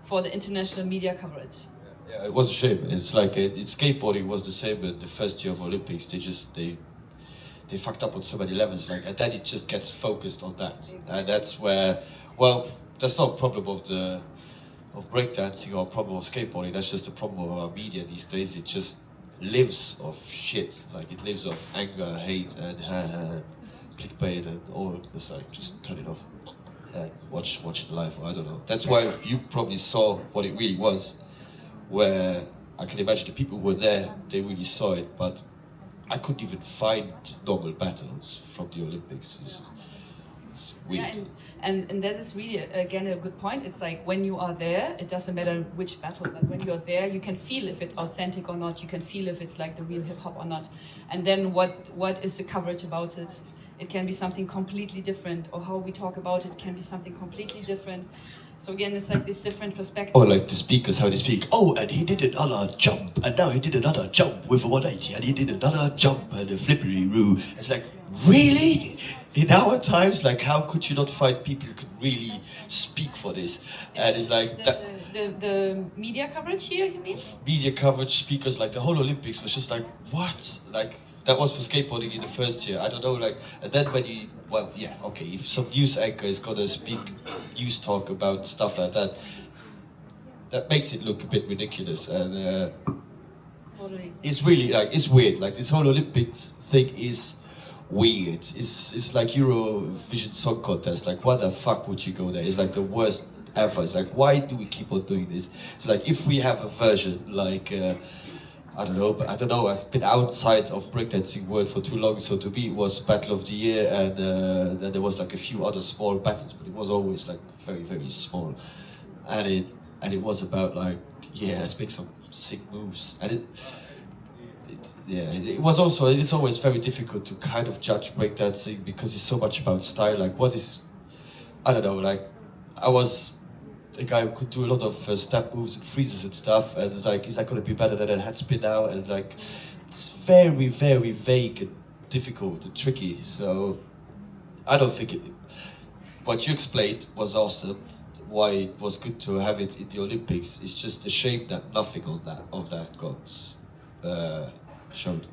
for the international media coverage. Yeah, it was a shame. It's like skateboarding was the same in the first year of Olympics. They fucked up on so many levels, like, and then it just gets focused on that, and that's where, well, that's not a problem of breakdancing or a problem of skateboarding. That's just a problem of our media these days. It just lives of shit, like it lives of anger, hate, and clickbait, and all. It's like just turn it off and watch it live. I don't know. That's why you probably saw what it really was, where I can imagine the people who were there, they really saw it, but I couldn't even find normal battles from the Olympics. It's weird. Yeah, and that is really again a good point. It's like when you are there, it doesn't matter which battle, but when you're there, you can feel if it's authentic or not. You can feel if it's like the real hip hop or not. And then what is the coverage about it? It can be something completely different, or how we talk about it can be something completely different. So again, it's like this different perspective. Or like the speakers, how they speak. Oh, and he did another jump, and now he did another jump with a 180, and he did another jump and a flippery-roo. It's like, really? In our times, like, how could you not find people who could really speak for this? And it's like the media coverage here, you mean? Media coverage, speakers, like the whole Olympics was just like, what? Like, that was for skateboarding in the first year. I don't know, like, and then when you, well, yeah, okay, if some news anchor is gonna speak news talk about stuff like that, that makes it look a bit ridiculous. And Totally. it's really, like, it's weird. Like, this whole Olympics thing is weird. It's like Eurovision Song Contest. Like, why the fuck would you go there? It's like the worst ever. It's like, why do we keep on doing this? It's like, if we have a version, like, I don't know, I've been outside of breakdancing world for too long, so to me it was Battle of the Year, and then there was like a few other small battles, but it was always like very, very small. And it was about like, yeah, let's make some sick moves. And it was also, it's always very difficult to kind of judge breakdancing because it's so much about style. Like, what is, I don't know, like, I was a guy who could do a lot of step moves and freezes and stuff, and it's like, is that going to be better than a head spin now? And like, it's very, very vague and difficult and tricky. So I don't think what you explained was awesome. Why it was good to have it in the Olympics. It's just a shame that nothing of that got showed.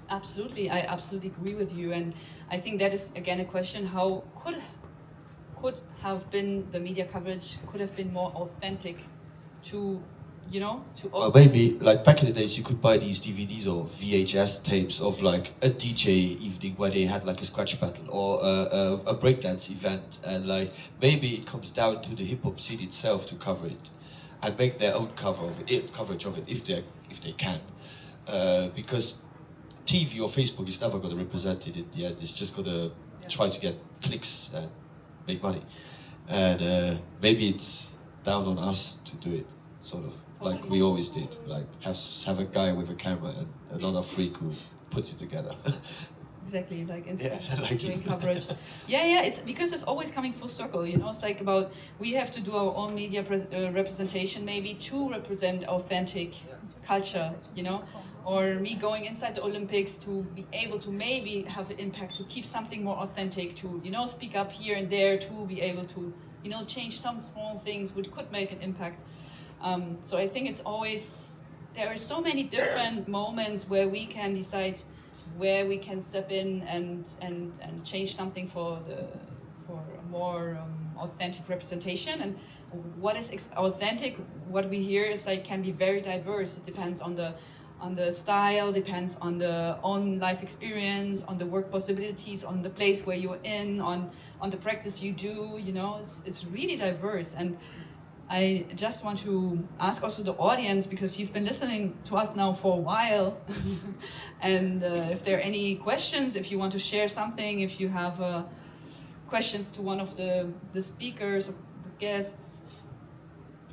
Absolutely, I absolutely agree with you, and I think that is again a question: how could have been the media coverage could have been more authentic to, you know, to. Well, maybe like back in the days, you could buy these DVDs or VHS tapes of like a DJ evening where they had like a scratch battle or a breakdance event, and like maybe it comes down to the hip hop scene itself to cover it and make their own coverage of it if they can, because TV or Facebook is never going to represent it in the end. It's just going to try to get clicks and make money, and maybe it's down on us to do it, sort of like we always did. Like have a guy with a camera and another freak who puts it together. Exactly, like like doing coverage. Yeah, it's because it's always coming full circle. You know, it's like about we have to do our own media representation maybe to represent authentic culture. You know. Or me going inside the Olympics to be able to maybe have an impact, to keep something more authentic, to, you know, speak up here and there, to be able to, you know, change some small things which could make an impact. So I think it's always, there are so many different moments where we can decide where we can step in and change something for a more authentic representation. And what is authentic, what we hear is like can be very diverse. It depends on the style, depends on the own life experience, on the work possibilities, on the place where you're in, on the practice you do, you know, it's really diverse. And I just want to ask also the audience, because you've been listening to us now for a while, and if there are any questions, if you want to share something, if you have questions to one of the speakers or the guests,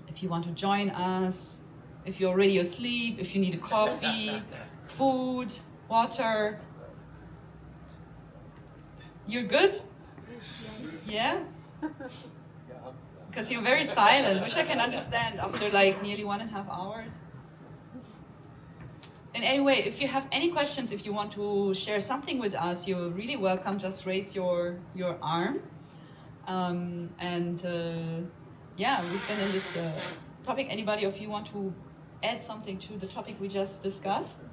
if you want to join us, if you're already asleep, if you need a coffee, food, water. You're good? Yeah? Because you're very silent, which I can understand after like nearly 1.5 hours. And anyway, if you have any questions, if you want to share something with us, you're really welcome. Just raise your arm. Yeah, we've been in this topic. Anybody of you want to add something to the topic we just discussed?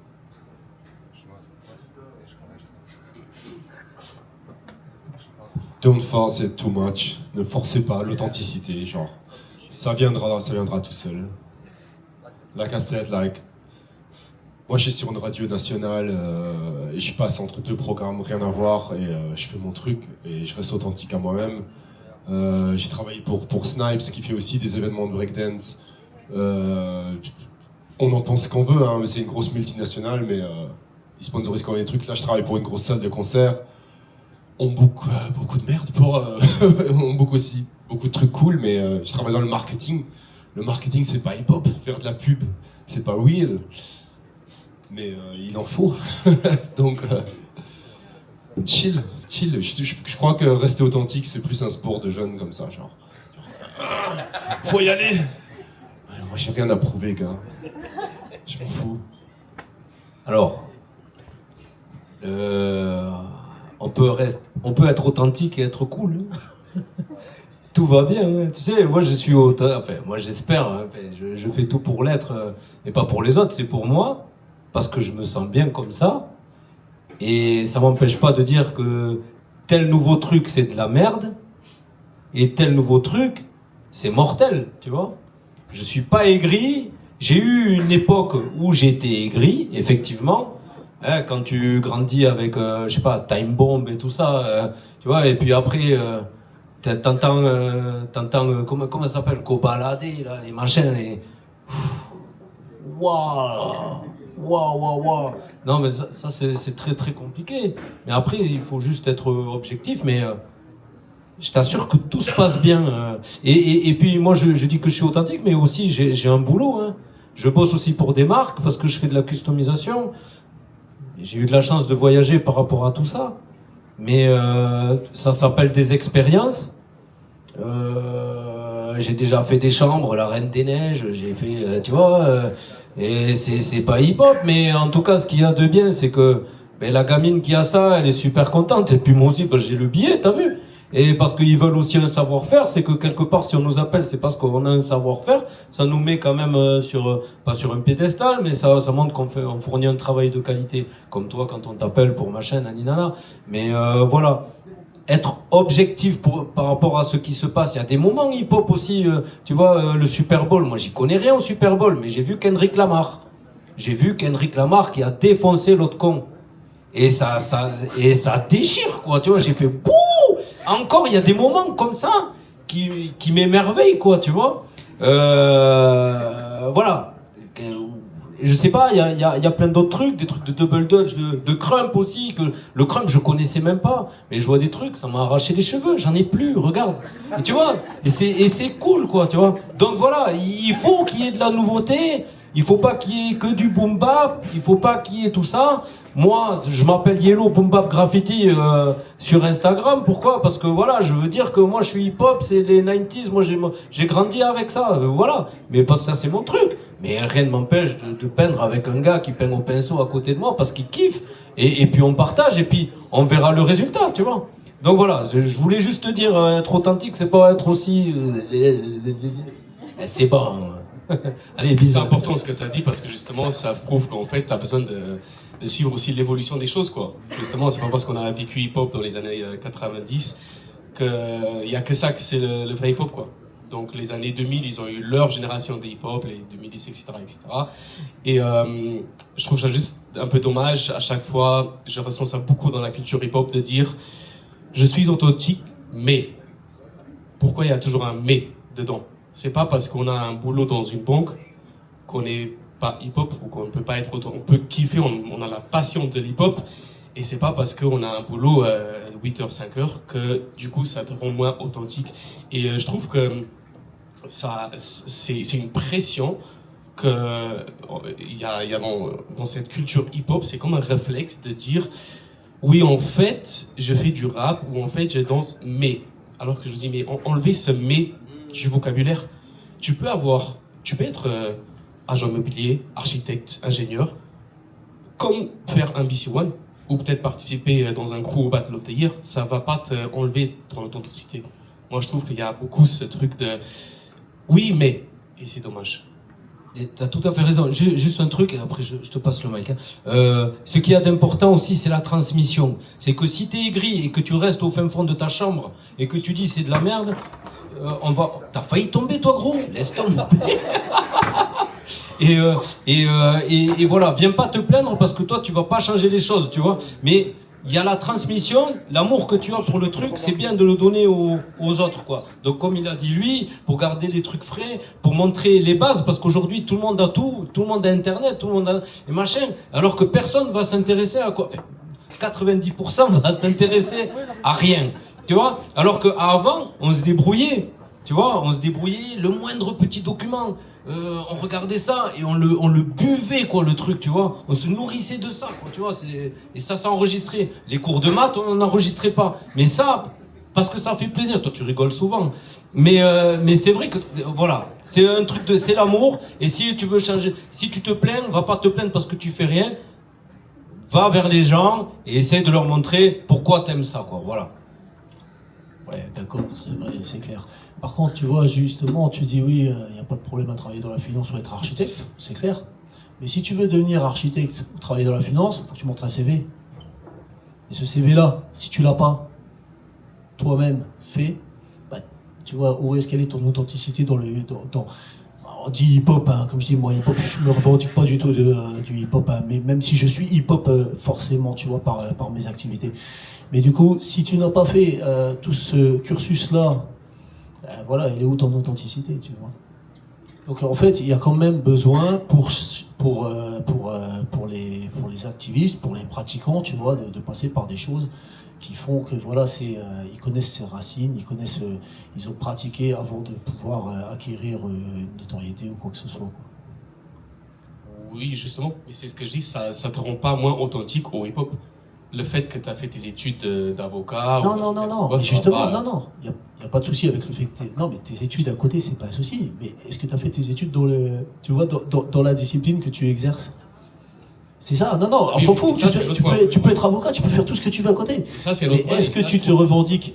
Don't force it too much. Ne forcez pas l'authenticité, genre. Ça viendra tout seul. Like I said, moi je suis sur une radio nationale et je passe entre deux programmes, rien à voir, et je fais mon truc et je reste authentique à moi-même. J'ai travaillé pour Snipes qui fait aussi des événements de breakdance. On en pense ce qu'on veut, hein, mais c'est une grosse multinationale, mais ils sponsorisent quand même des trucs. Là je travaille pour une grosse salle de concert. On book beaucoup de merde on book aussi beaucoup de trucs cool, mais je travaille dans le marketing. Le marketing c'est pas hip-hop, faire de la pub c'est pas real, mais il en faut. Donc chill. Je crois que rester authentique c'est plus un sport de jeunes comme ça, genre faut y aller. Moi j'ai rien à prouver, gars, je m'en fous. Alors, on peut être authentique et être cool. Tout va bien. Hein. Tu sais, moi je suis moi j'espère. Hein. Je fais tout pour l'être, et pas pour les autres. C'est pour moi, parce que je me sens bien comme ça. Et ça m'empêche pas de dire que tel nouveau truc c'est de la merde, et tel nouveau truc c'est mortel. Tu vois. Je suis pas aigri. J'ai eu une époque où j'étais aigri, effectivement. Quand tu grandis avec, je sais pas, Time Bomb et tout ça, tu vois, et puis après, t'entends, comment ça s'appelle, Kobalade, là, les machins, les... Waouh. Non, mais ça c'est très très compliqué. Mais après, il faut juste être objectif, mais je t'assure que tout se passe bien. Et puis moi, je dis que je suis authentique, mais aussi j'ai un boulot. Hein. Je bosse aussi pour des marques, parce que je fais de la customisation. J'ai eu de la chance de voyager par rapport à tout ça, mais ça s'appelle des expériences. J'ai déjà fait des chambres, la Reine des Neiges, j'ai fait, tu vois, et c'est pas hip-hop, mais en tout cas, ce qu'il y a de bien, c'est que la gamine qui a ça, elle est super contente, et puis moi aussi, parce que j'ai le billet, t'as vu ? Et parce qu'ils veulent aussi un savoir-faire, c'est que quelque part, si on nous appelle, c'est parce qu'on a un savoir-faire. Ça nous met quand même pas sur un piédestal, mais ça montre on fournit un travail de qualité. Comme toi, quand on t'appelle pour machin, naninana. Mais voilà. Être objectif par rapport à ce qui se passe. Il y a des moments hip-hop aussi, tu vois, le Super Bowl. Moi, j'y connais rien au Super Bowl, mais j'ai vu Kendrick Lamar. J'ai vu Kendrick Lamar qui a défoncé l'autre con. Et ça déchire, quoi. Tu vois, j'ai fait bouh! Encore, il y a des moments comme ça qui m'émerveillent, quoi, tu vois. Voilà. Je sais pas, il y a plein d'autres trucs, des trucs de double dutch, de crump aussi, que le crump je connaissais même pas, mais je vois des trucs, ça m'a arraché les cheveux, j'en ai plus, regarde. Et tu vois, et c'est cool, quoi, tu vois. Donc voilà, il faut qu'il y ait de la nouveauté, il faut pas qu'il y ait que du boom bap, il faut pas qu'il y ait tout ça. Moi, je m'appelle Yellow Boom Bap Graffiti sur Instagram. Pourquoi ? Parce que voilà, je veux dire que moi je suis hip-hop, c'est les 90s, moi j'ai grandi avec ça, voilà. Mais parce que ça c'est mon truc. Mais rien ne m'empêche de peindre avec un gars qui peint au pinceau à côté de moi parce qu'il kiffe. Et puis on partage et puis on verra le résultat, tu vois. Donc voilà, je voulais juste te dire, être authentique, c'est pas être aussi... C'est bon. Allez, C'est bizarre. important ce que tu as dit parce que justement, ça prouve qu'en fait, tu as besoin de suivre aussi l'évolution des choses, quoi. Justement, c'est pas parce qu'on a vécu hip-hop dans les années 90 qu'il y a que ça que c'est le vrai hip-hop, quoi. Donc les années 2000, ils ont eu leur génération de hip-hop, les 2010, etc., etc. Et je trouve ça juste un peu dommage. À chaque fois, je ressens ça beaucoup dans la culture hip-hop de dire je suis authentique, mais pourquoi il y a toujours un mais dedans? C'est pas parce qu'on a un boulot dans une banque qu'on n'est pas hip-hop ou qu'on ne peut pas être autant. On peut kiffer, on a la passion de l'hip-hop. Et c'est pas parce qu'on a un boulot 8h, 5h que du coup ça te rend moins authentique. Et je trouve que ça, c'est une pression que il y a dans cette culture hip-hop, c'est comme un réflexe de dire oui, en fait, je fais du rap ou en fait, je danse, mais. Alors que je dis, mais enlever ce mais du vocabulaire. Tu peux être agent immobilier, architecte, ingénieur, comme faire un BC1 ou peut-être participer dans un crew au Battle of the Year, ça va pas te enlever ton authenticité. Moi, je trouve qu'il y a beaucoup ce truc de oui, mais, et c'est dommage. T'as tout à fait raison. Juste un truc, et après je te passe le mic. Ce qu'il y a d'important aussi, c'est la transmission. C'est que si t'es aigri et que tu restes au fin fond de ta chambre et que tu dis c'est de la merde, T'as failli tomber, toi, gros. Laisse tomber. Et voilà, viens pas te plaindre parce que toi, tu vas pas changer les choses, tu vois. Mais il y a la transmission, l'amour que tu as pour le truc, c'est bien de le donner aux autres, quoi. Donc, comme il a dit lui, pour garder les trucs frais, pour montrer les bases, parce qu'aujourd'hui, tout le monde a tout le monde a Internet, tout le monde a les machins, alors que personne va s'intéresser à quoi. Enfin, 90% va s'intéresser à rien, tu vois. Alors qu'avant, on se débrouillait, tu vois, le moindre petit document. On regardait ça et on le buvait, quoi, le truc, tu vois. On se nourrissait de ça, quoi, tu vois. Et ça s'enregistrait. Les cours de maths, on n'enregistrait pas. Mais ça, parce que ça fait plaisir. Toi, tu rigoles souvent. Mais c'est vrai que, voilà, c'est un truc c'est l'amour. Et si tu veux changer, si tu te plains, va pas te plaindre parce que tu fais rien. Va vers les gens et essaie de leur montrer pourquoi t'aimes ça, quoi, voilà. Ouais, d'accord, c'est vrai, c'est clair. Par contre, tu vois, justement, tu dis oui, il n'y a pas de problème à travailler dans la finance ou être architecte, c'est clair. Mais si tu veux devenir architecte ou travailler dans la finance, il faut que tu montres un CV. Et ce CV-là, si tu l'as pas toi-même fait, bah, tu vois, où est-ce qu'elle est ton authenticité dans on dit hip-hop, hein, comme je dis, moi, hip-hop, je me revendique pas du tout du hip-hop, hein, mais même si je suis hip-hop, forcément, tu vois, par mes activités. Mais du coup, si tu n'as pas fait tout ce cursus-là, voilà, elle est où ton authenticité, tu vois. Donc en fait, il y a quand même besoin pour les activistes, pour les pratiquants, tu vois, de passer par des choses qui font que voilà, ils connaissent ses racines, ils ont pratiqué avant de pouvoir acquérir une notoriété ou quoi que ce soit, quoi. Oui, justement, et c'est ce que je dis, ça te rend pas moins authentique au hip-hop. Le fait que tu as fait tes études d'avocat... Non, justement, non, il n'y a pas de souci avec le fait que non, mais tes études à côté, c'est pas un souci. Mais est-ce que tu as fait tes études dans la discipline que tu exerces? C'est ça, non, on s'en fout. Tu peux être avocat, tu peux faire tout ce que tu veux à côté. Ça, c'est mais est-ce que tu te revendiques,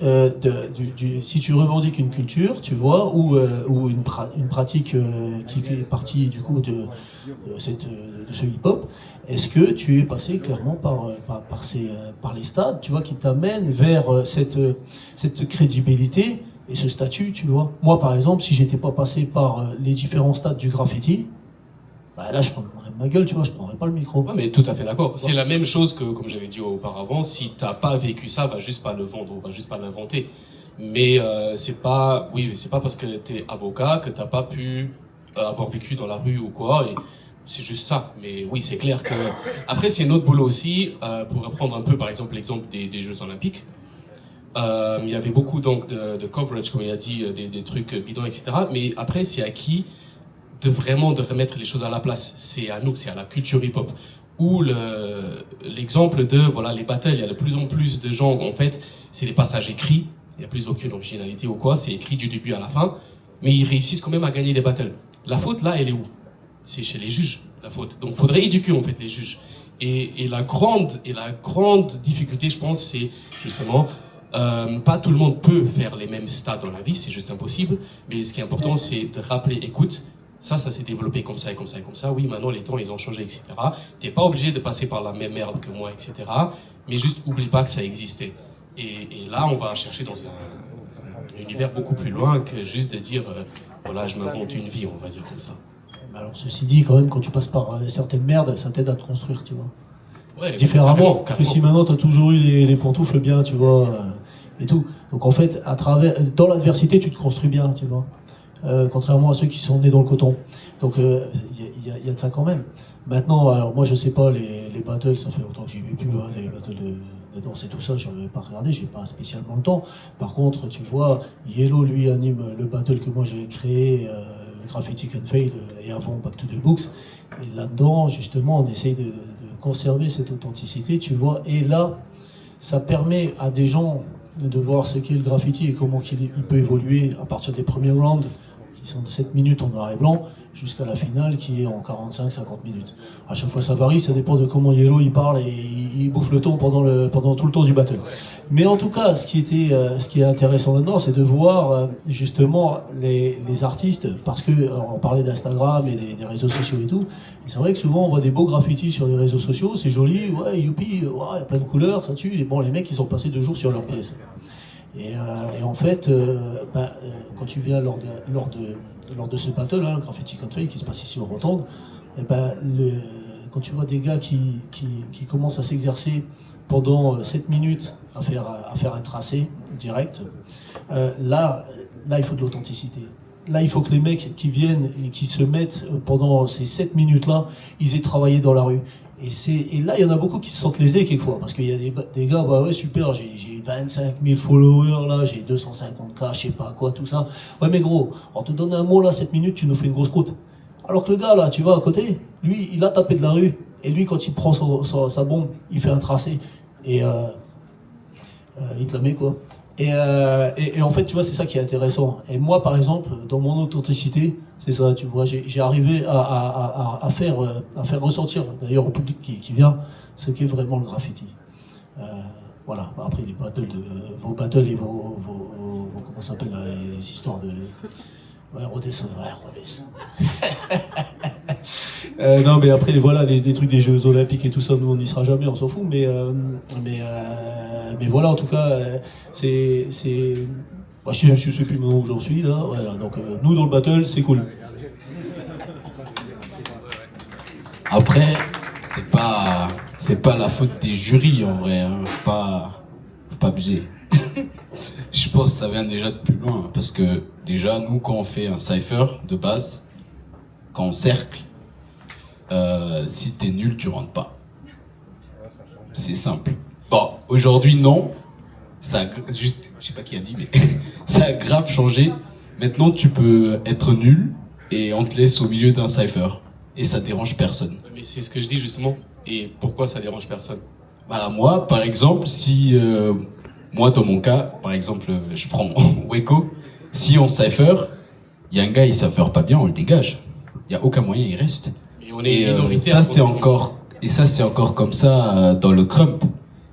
si tu revendiques une culture, tu vois, ou une pratique qui fait partie du coup de ce hip-hop, est-ce que tu es passé clairement par les stades, tu vois, qui t'amènent vers cette crédibilité et ce statut, tu vois. Moi, par exemple, si j'étais pas passé par les différents stades du graffiti, bah là, je prendrais ma gueule, tu vois, je prendrais pas le micro. Ouais, mais tout à fait d'accord. C'est la même chose que, comme j'avais dit auparavant, si t'as pas vécu ça, va juste pas le vendre, ou va juste pas l'inventer. Mais c'est pas parce que t'es avocat que t'as pas pu avoir vécu dans la rue ou quoi. Et c'est juste ça. Mais oui, c'est clair que après c'est notre boulot aussi. Pour reprendre un peu, par exemple, l'exemple des Jeux Olympiques. Il y avait beaucoup donc de coverage, comme il a dit, des trucs bidons, etc. Mais après, c'est à qui de remettre les choses à la place. C'est à nous, c'est à la culture hip-hop. Ou l'exemple de, voilà, les battles, il y a de plus en plus de gens, en fait, c'est des passages écrits, il n'y a plus aucune originalité ou quoi, c'est écrit du début à la fin, mais ils réussissent quand même à gagner des battles. La faute, là, elle est où? C'est chez les juges, la faute. Donc, il faudrait éduquer, en fait, les juges. Et la grande difficulté, je pense, c'est justement, pas tout le monde peut faire les mêmes stats dans la vie, c'est juste impossible, mais ce qui est important, c'est de rappeler, écoute, Ça s'est développé comme ça et comme ça et comme ça. Oui, maintenant les temps ils ont changé, etc. T'es pas obligé de passer par la même merde que moi, etc. Mais juste oublie pas que ça existait. Et là, on va chercher dans un univers beaucoup plus loin que juste de dire, voilà, je m'invente une vie, on va dire comme ça. Alors ceci dit, quand même, quand tu passes par certaines merdes, ça t'aide à te construire, tu vois. Ouais, Différemment que carrément. si maintenant tu as toujours eu les pantoufles bien, tu vois, et tout. Donc en fait, dans l'adversité, tu te construis bien, tu vois. Contrairement à ceux qui sont nés dans le coton. Donc il y a de ça quand même. Maintenant, alors moi je sais pas, les battles, ça fait longtemps que j'y vais plus, hein, les battles de danse et tout ça, j'en ai pas regardé, j'ai pas spécialement le temps. Par contre, tu vois, Yellow lui anime le battle que moi j'ai créé, le Graffiti Can Fail, et avant Back to the Books. Et là-dedans, justement, on essaye de conserver cette authenticité, tu vois. Et là, ça permet à des gens de voir ce qu'est le graffiti et comment il peut évoluer à partir des premiers rounds, qui sont de 7 minutes en noir et blanc, jusqu'à la finale qui est en 45-50 minutes. À chaque fois ça varie, ça dépend de comment Yellow il parle et il bouffe le ton pendant tout le temps du battle. Mais en tout cas, ce qui est intéressant là-dedans, c'est de voir justement les artistes, parce que on parlait d'Instagram et des réseaux sociaux et tout, et c'est vrai que souvent on voit des beaux graffitis sur les réseaux sociaux, c'est joli, ouais, youpi, ouais, il y a plein de couleurs, ça tue, et bon, les mecs ils ont passé 2 jours sur leur pièce. Et en fait, quand tu viens lors de ce battle, hein, le Graffiti Can Fail qui se passe ici au Rotonde, et quand tu vois des gars qui commencent à s'exercer pendant 7 minutes à faire un tracé direct, là il faut de l'authenticité. Là, il faut que les mecs qui viennent et qui se mettent pendant ces 7 minutes-là, ils aient travaillé dans la rue. Et là, il y en a beaucoup qui se sentent lésés quelquefois, parce qu'il y a des gars, bah ouais, super, j'ai 25 000 followers, là, j'ai 250K, je sais pas quoi, tout ça. Ouais, mais gros, on te donne un mot, là, 7 minutes, tu nous fais une grosse croûte. Alors que le gars, là, tu vas à côté, lui, il a tapé de la rue, et lui, quand il prend sa bombe, il fait un tracé, et il te la met, quoi. Et en fait, tu vois, c'est ça qui est intéressant. Et moi, par exemple, dans mon authenticité, c'est ça, tu vois, j'ai arrivé à faire ressentir, d'ailleurs au public qui vient, ce qu'est vraiment le graffiti. Voilà, après les battles vos battles et vos comment ça s'appelle, les histoires de... Ouais, Rhodes. Non, mais après, voilà, les trucs des Jeux Olympiques et tout ça, nous, on n'y sera jamais, on s'en fout, mais voilà, en tout cas, bah, je sais plus maintenant où j'en suis, là, voilà, donc nous, dans le battle, c'est cool. Après, c'est pas la faute des jurys en vrai, hein. Faut pas abuser. Je pense que ça vient déjà de plus loin, hein, parce que déjà, nous, quand on fait un cypher de base, quand on cercle, si t'es nul, tu rentres pas. C'est simple. Bon, aujourd'hui, non. Ça a juste, je sais pas qui a dit, mais ça a grave changé. Maintenant, tu peux être nul et on te laisse au milieu d'un cypher. Et ça dérange personne. Mais c'est ce que je dis justement. Et pourquoi ça dérange personne? Bah, moi, par exemple, si... moi, dans mon cas, par exemple, je prends Weko. Si on cypher, il y a un gars, il cypher pas bien, on le dégage. Il y a aucun moyen, il reste. Et on est minoritaire. Ça, c'est encore comme ça dans le crump.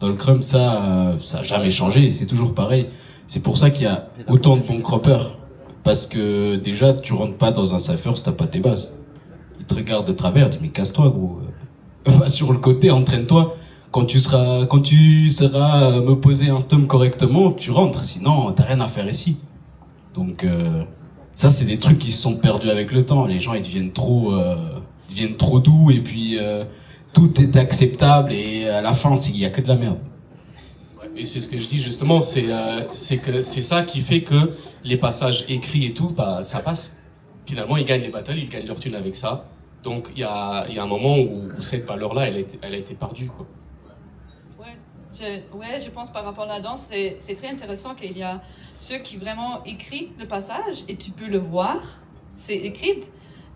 Dans le crump, ça a jamais changé. C'est toujours pareil. C'est pour ça qu'il y a autant de bons croppers. Parce que déjà, tu rentres pas dans un cypher si t'as pas tes bases. Ils te regardent de travers, ils disent mais casse-toi, gros. Va sur le côté, entraîne-toi. Quand tu seras me poser un stump correctement, tu rentres. Sinon, t'as rien à faire ici. Donc ça, c'est des trucs qui se sont perdus avec le temps. Les gens, ils deviennent trop doux et puis tout est acceptable et à la fin, il y a que de la merde. Et c'est ce que je dis justement, c'est ça qui fait que les passages écrits et tout, bah ça passe. Finalement, ils gagnent les battles, ils gagnent leur thune avec ça. Donc il y a un moment où cette valeur-là, elle a été perdue, quoi. Je pense par rapport à la danse, c'est très intéressant qu'il y a ceux qui vraiment écrivent le passage et tu peux le voir, c'est écrit.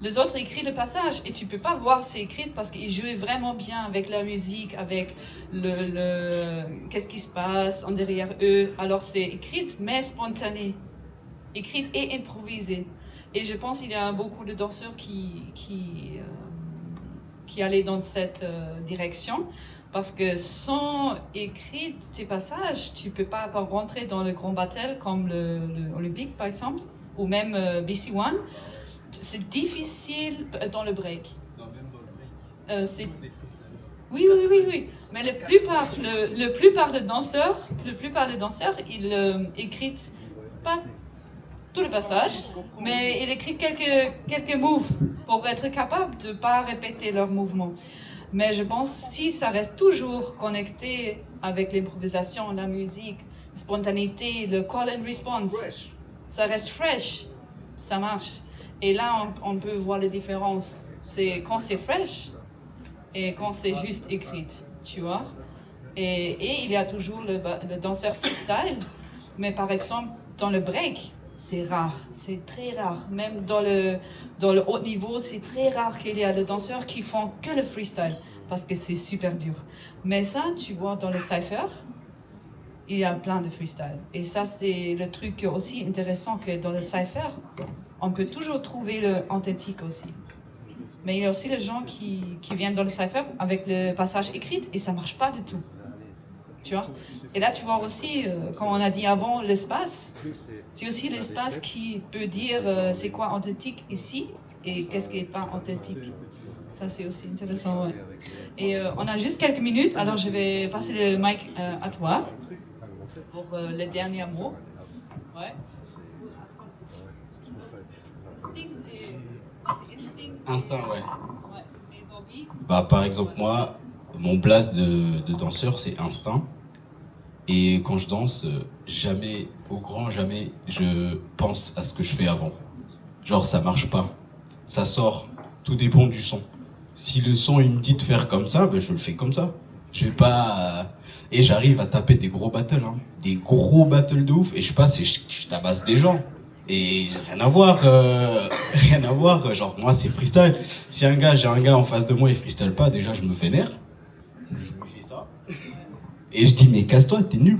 Les autres écrivent le passage et tu peux pas voir c'est écrit parce qu'ils jouent vraiment bien avec la musique, avec qu'est-ce qui se passe en derrière eux. Alors c'est écrit mais spontané, écrit et improvisé. Et je pense qu'il y a beaucoup de danseurs qui allaient dans cette direction. Parce que sans écrire tes passages, tu peux pas rentrer dans le grand battle comme le Olympique par exemple, ou même BC One. c'est difficile dans le break. C'est... Oui. Mais la plupart des danseurs, ils écrivent pas tout le passage, mais ils écrivent quelques moves pour être capable de pas répéter leurs mouvements. Mais je pense si ça reste toujours connecté avec l'improvisation, la musique, la spontanéité, le call and response, ça reste fresh, ça marche. Et là, on peut voir les différences. C'est quand c'est fresh et quand c'est juste écrit, tu vois. Et il y a toujours le danseur freestyle, mais par exemple, dans le break, c'est rare, c'est très rare. Même dans le haut niveau, c'est très rare qu'il y a des danseurs qui font que le freestyle, parce que c'est super dur. Mais ça, tu vois, dans le cypher, il y a plein de freestyle. Et ça, c'est le truc aussi intéressant que dans le cypher, on peut toujours trouver l'authentique aussi. Mais il y a aussi les gens qui viennent dans le cypher avec le passage écrit et ça marche pas du tout. Tu vois? Et là, tu vois aussi, comme on a dit avant, l'espace. C'est aussi l'espace qui peut dire c'est quoi authentique ici et qu'est-ce qui n'est pas authentique. Ça, c'est aussi intéressant. Ouais. Et on a juste quelques minutes, alors je vais passer le mic à toi pour les derniers mots. Ouais. Instinct, ouais. Bah, par exemple, moi, mon blast de danseur, c'est instinct. Et quand je danse, jamais, au grand jamais, je pense à ce que je fais avant. Genre, ça marche pas. Ça sort. Tout dépend du son. Si le son, il me dit de faire comme ça, ben, je le fais comme ça. Je vais pas... Et j'arrive à taper des gros battles, hein. Des gros battles de ouf. Et je passe et je tabasse des gens. Et rien à voir, genre moi c'est freestyle. Si j'ai un gars en face de moi et freestyle pas, déjà je me vénère. Je lui fais ça. Et je dis mais casse-toi, t'es nul.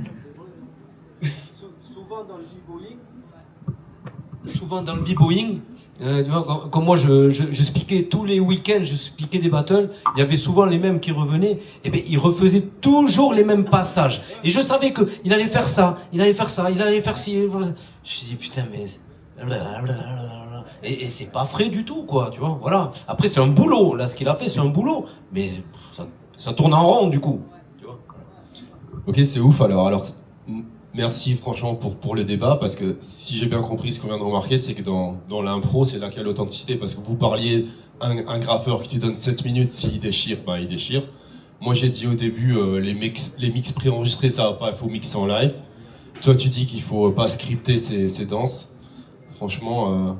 Souvent dans le b-boying, tu vois, comme moi je speakais tous les week-ends, je speakais des battles, il y avait souvent les mêmes qui revenaient, et bien ils refaisaient toujours les mêmes passages. Et je savais qu'il allait faire ça, il allait faire ça, il allait faire ci. Je me dis putain mais... Et c'est pas frais du tout quoi, tu vois, voilà. Après c'est un boulot, là ce qu'il a fait c'est un boulot, mais ça tourne en rond du coup. Tu vois. Ok, c'est ouf alors... Merci franchement pour le débat, parce que si j'ai bien compris ce qu'on vient de remarquer, c'est que dans l'impro, c'est là qu'il y a l'authenticité, parce que vous parliez un graffeur qui te donne 7 minutes, s'il déchire, ben il déchire. Moi j'ai dit au début, les mix préenregistrés ça va pas, il faut mixer en live. Toi tu dis qu'il faut pas scripter ses danses. Franchement,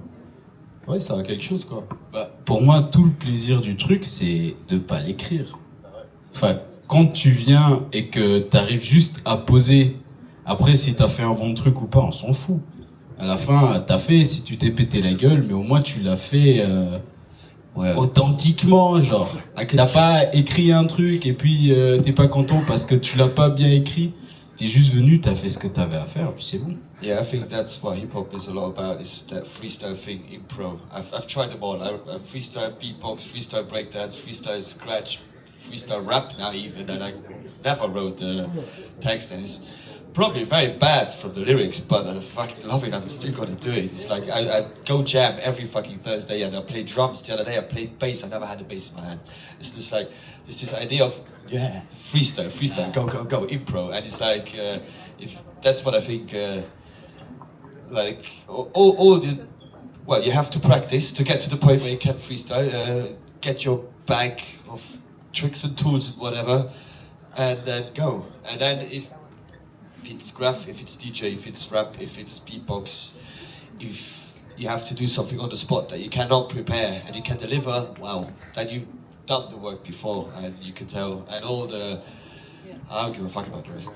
ouais ça a quelque chose quoi. Bah, pour moi tout le plaisir du truc c'est de pas l'écrire. Enfin, quand tu viens et que t'arrives juste à poser. Après, si t'as fait un bon truc ou pas, on s'en fout. À la fin, t'as fait, si tu t'es pété la gueule, mais au moins tu l'as fait authentiquement, genre. T'as pas écrit un truc et puis t'es pas content parce que tu l'as pas bien écrit. T'es juste venu, t'as fait ce que t'avais à faire, puis c'est bon. Yeah, I think that's what hip hop is a lot about. Is that freestyle thing, impro. I've tried them all. I freestyle beatbox, freestyle breakdance, freestyle scratch, freestyle rap now even, and I never wrote the text, and it's probably very bad from the lyrics, but I fucking love it. I'm still gonna do it. It's like I go jam every fucking Thursday, and I play drums. The other day I played bass. I never had a bass in my hand. It's just like there's this idea of freestyle, go, impro, and it's like if that's what I think. Like all the well, you have to practice to get to the point where you can freestyle. Get your bag of tricks and tools and whatever, and then go. And then if it's graph, if it's DJ, if it's rap, if it's beatbox, if you have to do something on the spot that you cannot prepare and you can deliver, wow, then you've done the work before and you can tell. And all the, I don't give a fuck about the rest.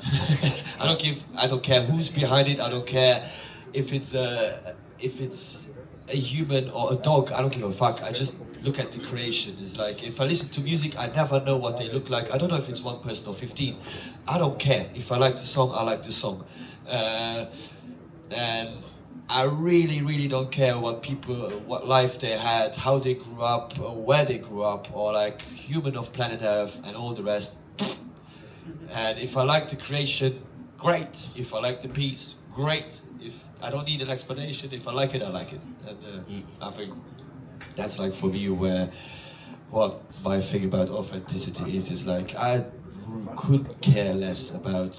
I don't care who's behind it. I don't care if it's a human or a dog. I don't give a fuck. I just look at the creation. It's like, if I listen to music, I never know what they look like. I don't know if it's one person or 15. I don't care. If I like the song, I like the song. And I really, really don't care what life they had, how they grew up, or where they grew up, or like human of planet Earth and all the rest. And if I like the creation, great. If I like the piece, great. If I don't need an explanation, if I like it, I like it. And I think That's like for me where what my thing about authenticity is like I could care less about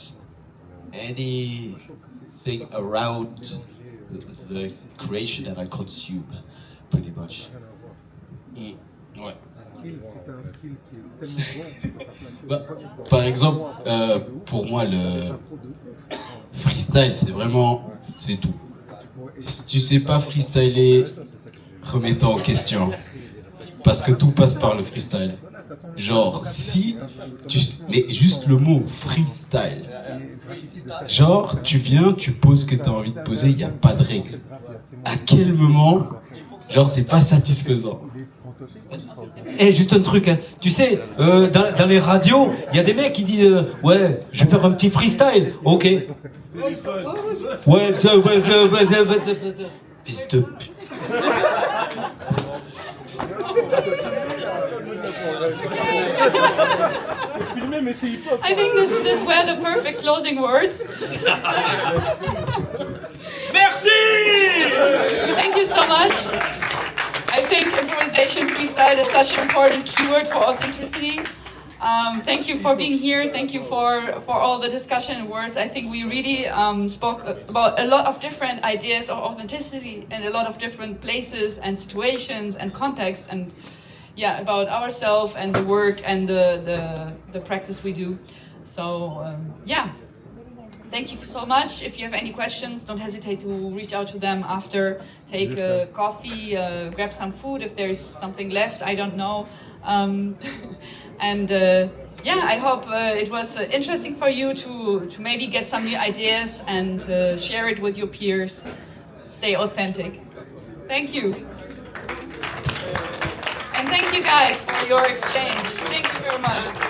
anything around the creation that I consume, pretty much. Ouais. C'est un skill qui est tellement bon, tu peux faire plein de choses. Bah, par exemple, pour moi, le freestyle, c'est vraiment, c'est tout. Si tu sais pas freestyler, remets-toi en question. Parce que tout passe par le freestyle. Genre, si tu... Mais juste le mot freestyle. Genre, tu viens, tu poses ce que tu as envie de poser, il n'y a pas de règle. À quel moment, genre, c'est pas satisfaisant. Et juste un truc, hein. Tu sais, dans les radios, il y a des mecs qui disent ouais, je vais faire un petit freestyle, ok. Ouais, Fils de pute. I think this were the perfect closing words. Merci. Thank you so much. I think improvisation freestyle is such an important keyword for authenticity. Thank you for being here. Thank you for all the discussion and words. I think we really spoke about a lot of different ideas of authenticity in a lot of different places and situations and contexts, and yeah, about ourselves and the work and the practice we do. So yeah. Thank you so much. If you have any questions, don't hesitate to reach out to them after. Take a coffee, grab some food if there's something left. I don't know. And yeah, I hope it was interesting for you to maybe get some new ideas and share it with your peers. Stay authentic. Thank you. And thank you guys for your exchange. Thank you very much.